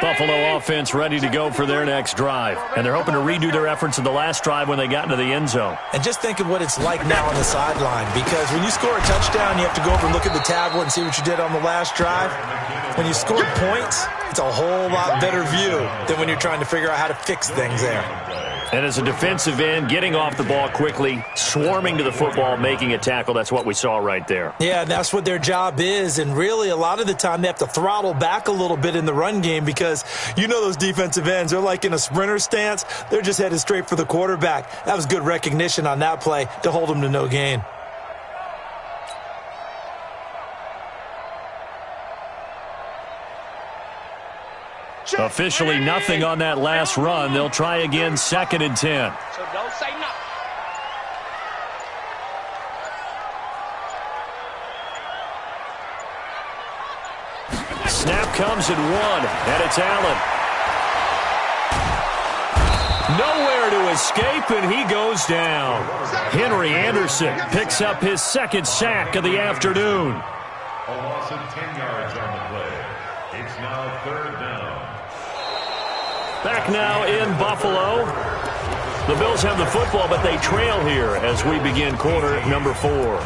Buffalo offense ready to go for their next drive. And they're hoping to redo their efforts in the last drive when they got into the end zone. And just think of what it's like now on the sideline, because when you score a touchdown, you have to go over and look at the tablet and see what you did on the last drive. When you scored points, it's a whole lot better view than when you're trying to figure out how to fix things there. And as a defensive end, getting off the ball quickly, swarming to the football, making a tackle, that's what we saw right there. Yeah, and that's what their job is. And really, a lot of the time, they have to throttle back a little bit in the run game because you know those defensive ends, they're like in a sprinter stance. They're just headed straight for the quarterback. That was good recognition on that play to hold them to no gain. Officially nothing on that last run. They'll try again, 2nd and 10. So don't say nothing. Snap comes at 1, and it's Allen. Nowhere to escape, and he goes down. Henry Anderson picks up his 2nd sack of the afternoon. A loss of 10 yards on the play. It's now 3rd down. Back now in Buffalo. The Bills have the football, but they trail here as we begin quarter number 4.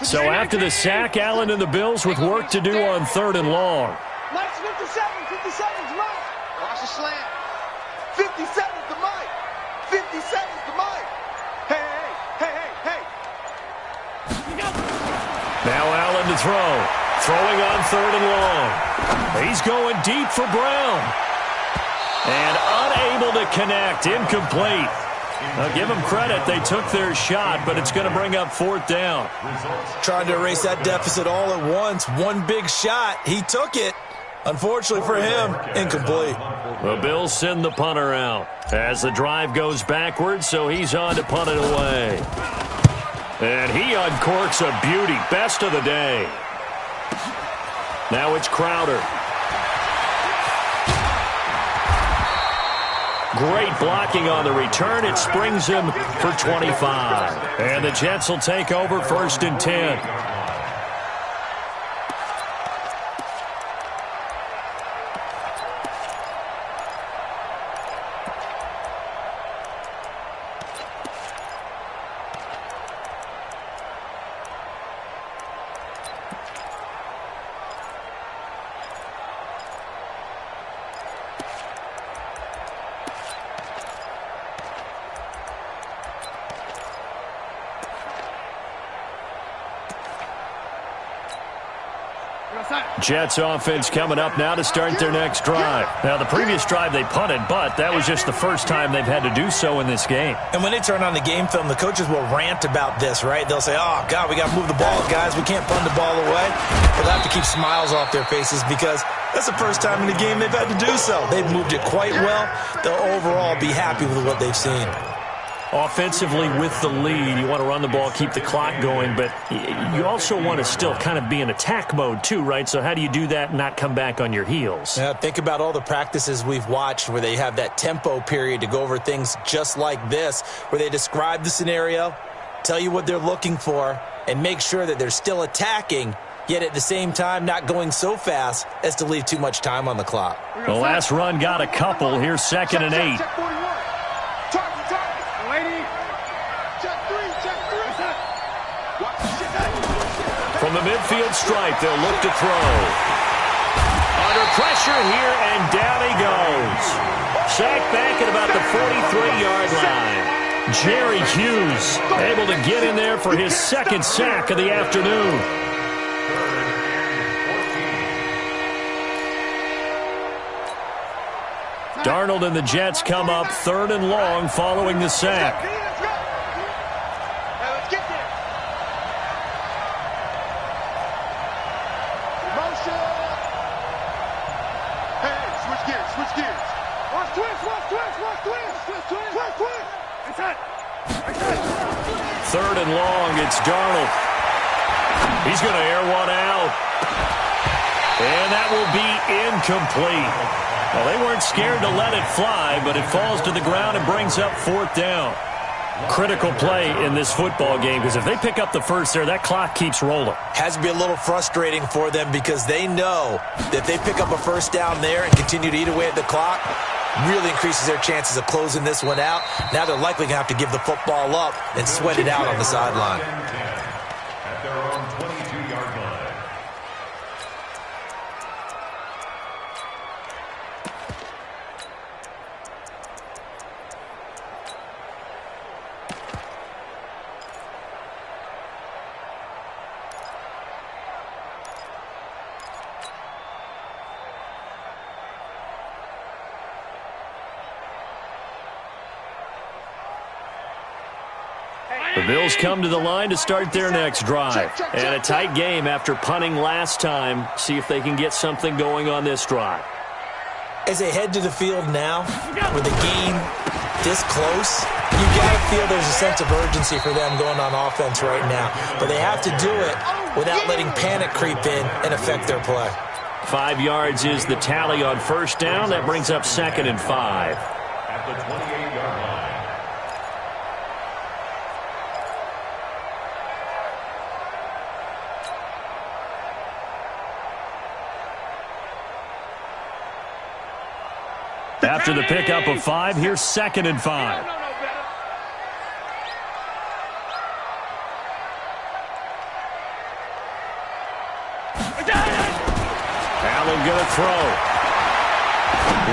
So after the sack, Allen and the Bills with work to do on 3rd and long. Nice 57's Mike. Watch the slant. 57's the Mike. 57's the Mike. Hey. Now Allen to throw. Throwing on 3rd and long. He's going deep for Brown. And unable to connect. Incomplete. Now give them credit. They took their shot, but it's going to bring up 4th down. Trying to erase that deficit all at once. One big shot. He took it. Unfortunately for him, incomplete. The Bills send the punter out as the drive goes backwards, so he's on to punt it away. And he uncorks a beauty. Best of the day. Now it's Crowder. Great blocking on the return. It springs him for 25. And the Jets will take over 1st and 10. Jets offense coming up now to start their next drive. Now, the previous drive they punted, but that was just the first time they've had to do so in this game. And when they turn on the game film, the coaches will rant about this, right? They'll say, oh, God, we got to move the ball, guys. We can't punt the ball away. But they'll have to keep smiles off their faces because that's the first time in the game they've had to do so. They've moved it quite well. They'll overall be happy with what they've seen. Offensively with the lead, you want to run the ball, keep the clock going, but you also want to still kind of be in attack mode too, right? So how do you do that and not come back on your heels? Yeah, think about all the practices we've watched where they have that tempo period to go over things just like this, where they describe the scenario, tell you what they're looking for, and make sure that they're still attacking, yet at the same time not going so fast as to leave too much time on the clock. The last run got a couple. Here's 2nd and 8. Check 41. Target. Lady. Check 3. From the midfield stripe, they'll look to throw. Under pressure here, and down he goes. Sacked back at about the 43-yard line. Jerry Hughes able to get in there for his 2nd sack of the afternoon. Darnold and the Jets come up 3rd and long following the sack. Let's get there. Motion. Hey, switch gears. Watch twist. 3rd and long, it's Darnold. He's going to air one out. And that will be incomplete. Well, they weren't scared to let it fly, but it falls to the ground and brings up 4th down. Critical play in this football game, because if they pick up the first there, that clock keeps rolling. Has to be a little frustrating for them because they know that if they pick up a first down there and continue to eat away at the clock, really increases their chances of closing this one out. Now they're likely going to have to give the football up and sweat it out on the sideline. At their own 22-yard line. The Bills come to the line to start their next drive. And a tight game after punting last time. See if they can get something going on this drive. As they head to the field now, with the game this close, you got to feel there's a sense of urgency for them going on offense right now. But they have to do it without letting panic creep in and affect their play. 5 yards is the tally on first down. That brings up 2nd and 5. At the 28-yard line. After the pickup of 5, here's 2nd and 5. Allen going to throw.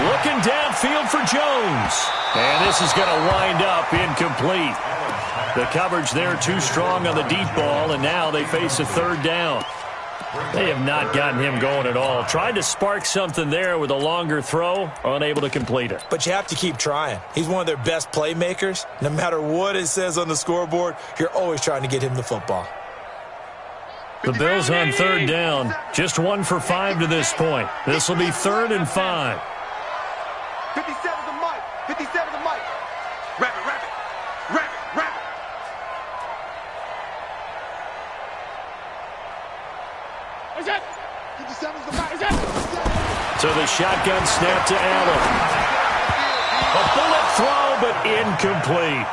Looking downfield for Jones. And this is going to wind up incomplete. The coverage there too strong on the deep ball, and now they face a 3rd down. They have not gotten him going at all. Tried to spark something there with a longer throw, unable to complete it. But you have to keep trying. He's one of their best playmakers. No matter what it says on the scoreboard, you're always trying to get him the football. The Bills on 3rd down. Just 1 for 5 to this point. This will be 3rd and 5. 57 to Mike. 57 to Mike. Wrap it. Is that? 57 to Mike. Is that? So the shotgun snap to Allen. A bullet throw, but incomplete.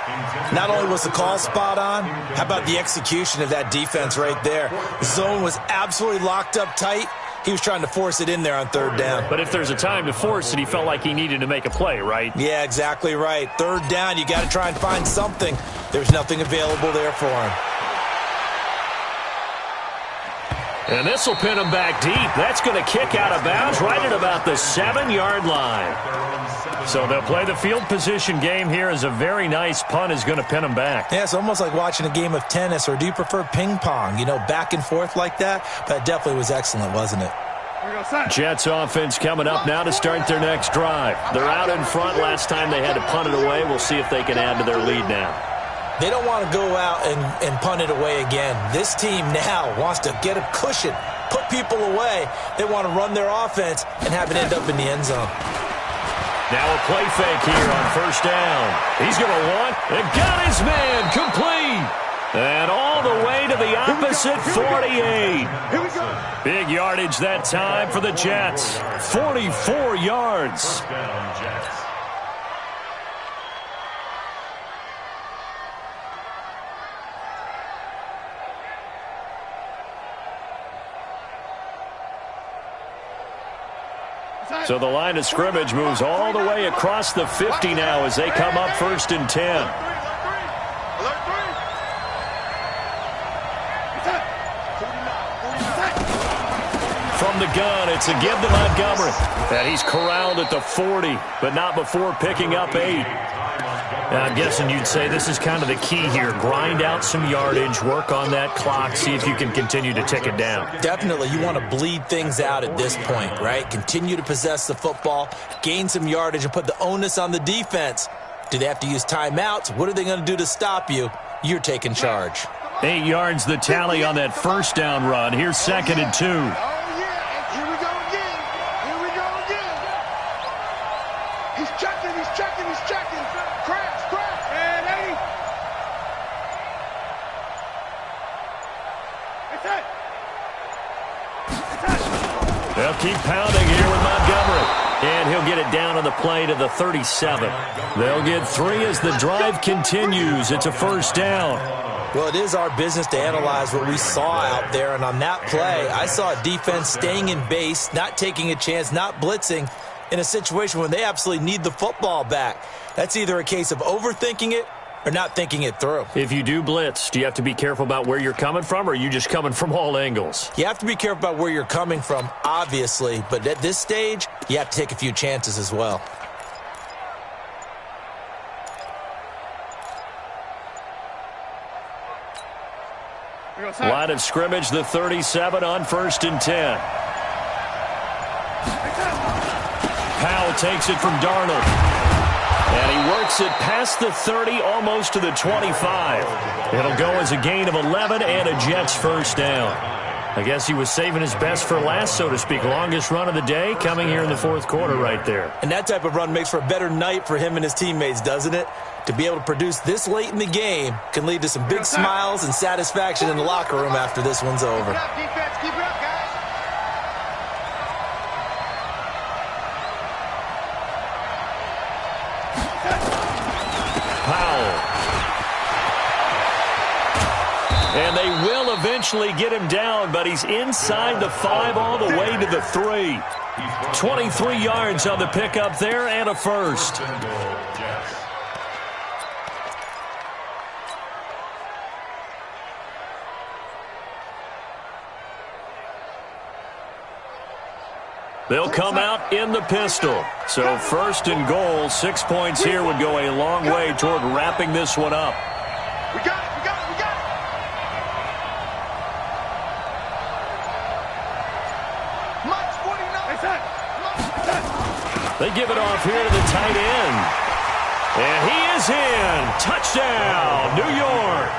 Not only was the call spot on, how about the execution of that defense right there? The zone was absolutely locked up tight. He was trying to force it in there on 3rd down. But if there's a time to force it, he felt like he needed to make a play, right? Yeah, exactly right. 3rd down, you got to try and find something. There's nothing available there for him. And this will pin him back deep. That's going to kick out of bounds right at about the 7-yard line. So they'll play the field position game here as a very nice punt is going to pin him back. Yeah, it's almost like watching a game of tennis, or do you prefer ping pong? You know, back and forth like that? But it definitely was excellent, wasn't it? Jets offense coming up now to start their next drive. They're out in front. Last time they had to punt it away. We'll see if they can add to their lead now. They don't want to go out and punt it away again. This team now wants to get a cushion, put people away. They want to run their offense and have it end up in the end zone. Now a play fake here on first down. He's going to run and got his man complete. And all the way to the opposite 48. Here we go. Big yardage that time for the Jets. 44 yards. First down, Jets. So the line of scrimmage moves all the way across the 50 now as they come up first and 10. Alert 3. From the gun, it's a give to Montgomery. And he's corralled at the 40, but not before picking up 8. I'm guessing you'd say this is kind of the key here. Grind out some yardage, work on that clock, see if you can continue to tick it down. Definitely, you want to bleed things out at this point, right? Continue to possess the football, gain some yardage, and put the onus on the defense. Do they have to use timeouts? What are they going to do to stop you? You're taking charge. 8 yards the tally on that first down run. Here's second and 2. Oh, yeah. And here we go again. Here we go again. He's checking. He's checking. He's checking. Crash. And 80. It's it. They'll keep pounding here with Montgomery. And he'll get it down on the play to the 37. They'll get 3 as the drive continues. It's a first down. Well, it is our business to analyze what we saw out there, and on that play, I saw a defense staying in base, not taking a chance, not blitzing in a situation when they absolutely need the football back. That's either a case of overthinking it or not thinking it through. If you do blitz, do you have to be careful about where you're coming from, or are you just coming from all angles? You have to be careful about where you're coming from, obviously, but at this stage, you have to take a few chances as well. Line of scrimmage, the 37 on first and 10. Powell takes it from Darnold. And he works it past the 30, almost to the 25. It'll go as a gain of 11 and a Jets first down. I guess he was saving his best for last, so to speak. Longest run of the day coming here in the fourth quarter right there. And that type of run makes for a better night for him and his teammates, doesn't it? To be able to produce this late in the game can lead to some big smiles and satisfaction in the locker room after this one's over. Keep it up, defense. Keep it up, guys. Powell. And they will eventually get him down, but he's inside the 5 all the way to the 3. 23 yards on the pickup there and a first. They'll come out in the pistol. So first and goal, 6 points here would go a long way toward wrapping this one up. We got it. We got it. We got it. Mike's 49. They give it off here to the tight end. And he is in. Touchdown, New York.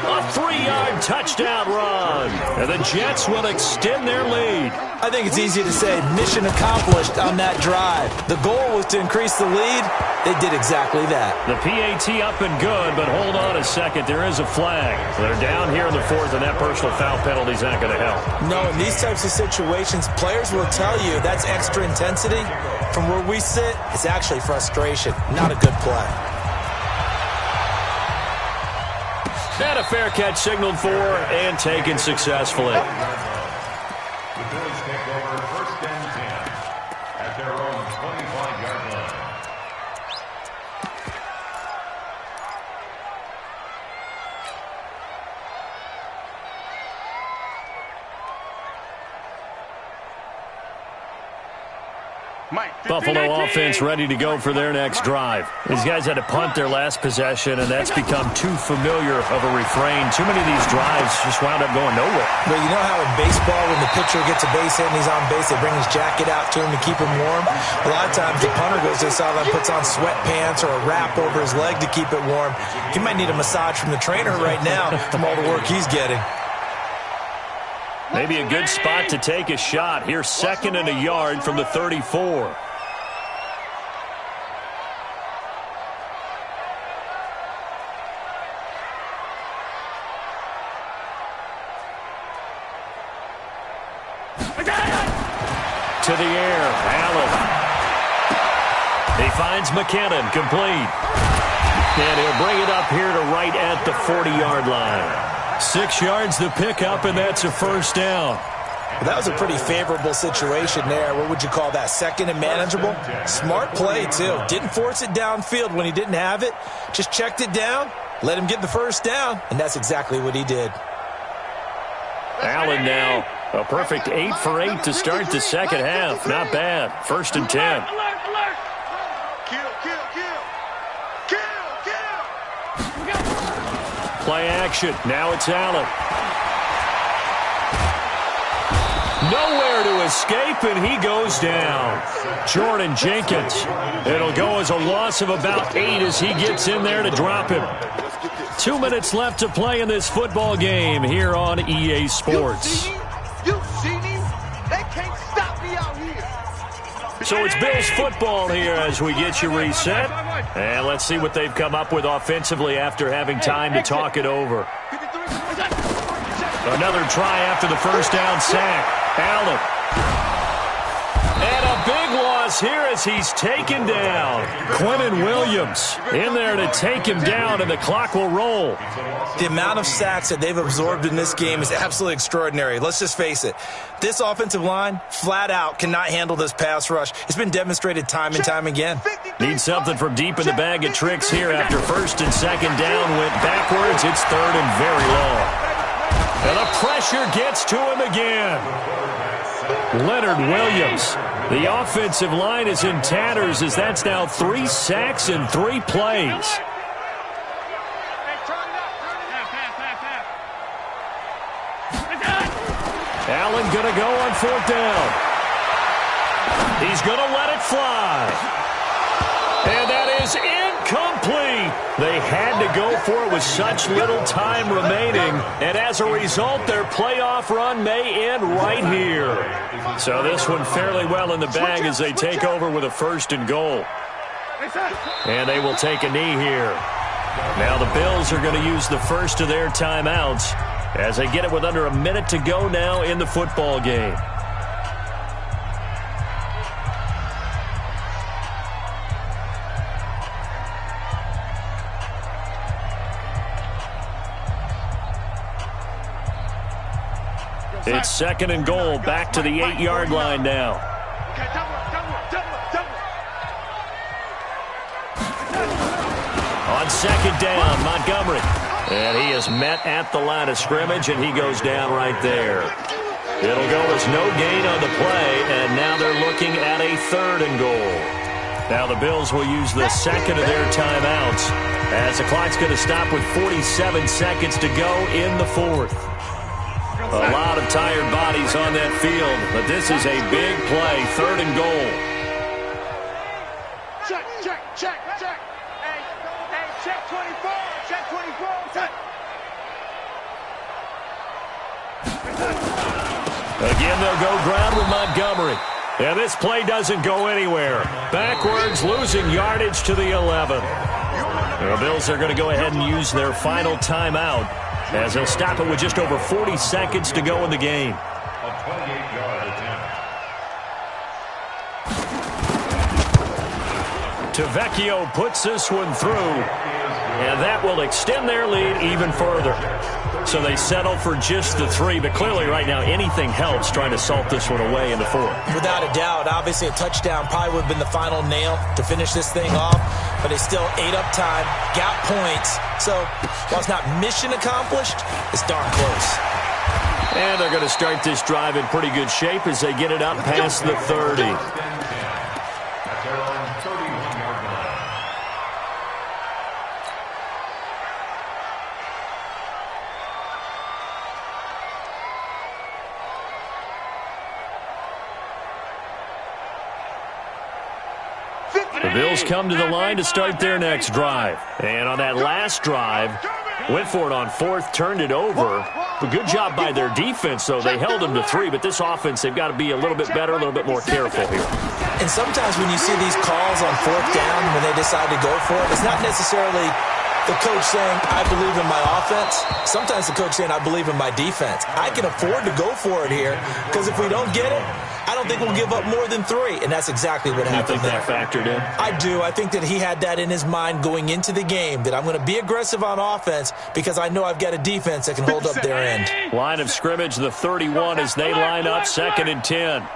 A 3-yard touchdown run. And the Jets will extend their lead. I think it's easy to say mission accomplished on that drive. The goal was to increase the lead. They did exactly that. The PAT up and good, but hold on a second. There is a flag. They're down here in the 4th, and that personal foul penalty is not going to help. No, in these types of situations, players will tell you that's extra intensity. From where we sit, it's actually frustration, not a good play. And a fair catch signaled for and taken successfully. The Bills take over first and 10 at their own 25-yard line. Buffalo offense ready to go for their next drive. These guys had to punt their last possession, and that's become too familiar of a refrain. Too many of these drives just wound up going nowhere. But you know how in baseball, when the pitcher gets a base hit and he's on base, they bring his jacket out to him to keep him warm? A lot of times the punter goes to the sideline, puts on sweatpants or a wrap over his leg to keep it warm. He might need a massage from the trainer right now from all the work he's getting. Maybe a good spot to take a shot. Here's second and a yard from the 34. the air. Allen. He finds McKinnon, complete. And he'll bring it up here to right at the 40-yard line. 6 yards to pick up, and that's a first down. Well, that was a pretty favorable situation there. What would you call that? Second and manageable? Smart play, too. Didn't force it downfield when he didn't have it. Just checked it down, let him get the first down, and that's exactly what he did. Allen now, a perfect 8 for 8 to start the second half. Not bad. 1st and 10. Play action. Now it's Allen. Nowhere to escape, and he goes down. Jordan Jenkins. It'll go as a loss of about 8 as he gets in there to drop him. 2 minutes left to play in this football game here on EA Sports. You seen him? They can't stop me out here. So it's Bills football here as we get you reset. And let's see what they've come up with offensively after having time to talk it over. Another try after the first down sack. Allen. And a big loss here as he's taken down. Quinnen Williams in there to take him down, and the clock will roll. The amount of sacks that they've absorbed in this game is absolutely extraordinary. Let's just face it. This offensive line, flat out, cannot handle this pass rush. It's been demonstrated time and time again. Need something from deep in the bag of tricks here after 1st and 2nd down. Went backwards. It's 3rd and very long. And the pressure gets to him again. Leonard Williams. The offensive line is in tatters as that's now 3 sacks in 3 plays. Allen going to go on 4th down. He's going to let it fly. And that is incomplete. They had to go for it with such little time remaining. And as a result, their playoff run may end right here. So this one fairly well in the bag as they take over with a 1st and goal. And they will take a knee here. Now the Bills are going to use the first of their timeouts as they get it with under a minute to go now in the football game. It's 2nd and goal, back to the 8-yard line now. On 2nd down, Montgomery. And he is met at the line of scrimmage, and he goes down right there. It'll go as no gain on the play, and now they're looking at a 3rd and goal. Now the Bills will use the 2nd of their timeouts as the clock's going to stop with 47 seconds to go in the 4th. A lot of tired bodies on that field, but this is a big play, 3rd and goal. Check. Hey, check 24. Check 24. Check. Again, they'll go ground with Montgomery. And this play doesn't go anywhere. Backwards, losing yardage to the 11. The Bills are going to go ahead and use their final timeout as they'll stop it with just over 40 seconds to go in the game. A 28-yard attempt. Tavecchio puts this one through, and that will extend their lead even further. So they settle for just the 3, but clearly right now anything helps trying to salt this one away in the 4th. Without a doubt, obviously a touchdown probably would have been the final nail to finish this thing off, but they still ate up time, got points. So while it's not mission accomplished, it's darn close. And they're going to start this drive in pretty good shape as they get it up past the 30. At their own 31-yard line. The Bills come to the line to start their next drive. And on that last drive, went for it on 4th, turned it over. But good job by their defense, though. They held them to 3, but this offense, they've got to be a little bit better, a little bit more careful here. And sometimes when you see these calls on 4th down, when they decide to go for it, it's not necessarily the coach saying, I believe in my offense. Sometimes the coach saying, I believe in my defense. I can afford to go for it here because if we don't get it, I don't think we'll give up more than 3, and that's exactly what happened there. You think that factored in? I do. I think that he had that in his mind going into the game, that I'm going to be aggressive on offense because I know I've got a defense that can hold up their end. Line of scrimmage, the 31 as they line up, 2nd and 10.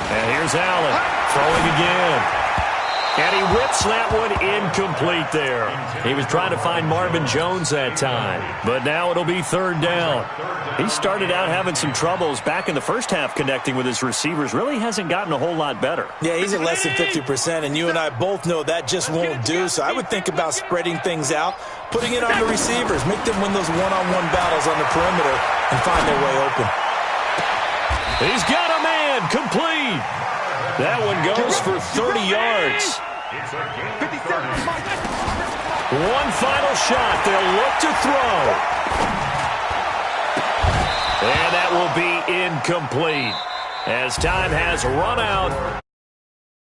And here's Allen throwing again. And he rips that one incomplete there. He was trying to find Marvin Jones that time. But now it'll be 3rd down. He started out having some troubles back in the first half connecting with his receivers. Really hasn't gotten a whole lot better. Yeah, he's at less than 50%, and you and I both know that just won't do. So I would think about spreading things out, putting it on the receivers, make them win those one-on-one battles on the perimeter, and find their way open. He's got a man, complete. That one goes for 30 yards. One final shot. They'll look to throw. And that will be incomplete as time has run out.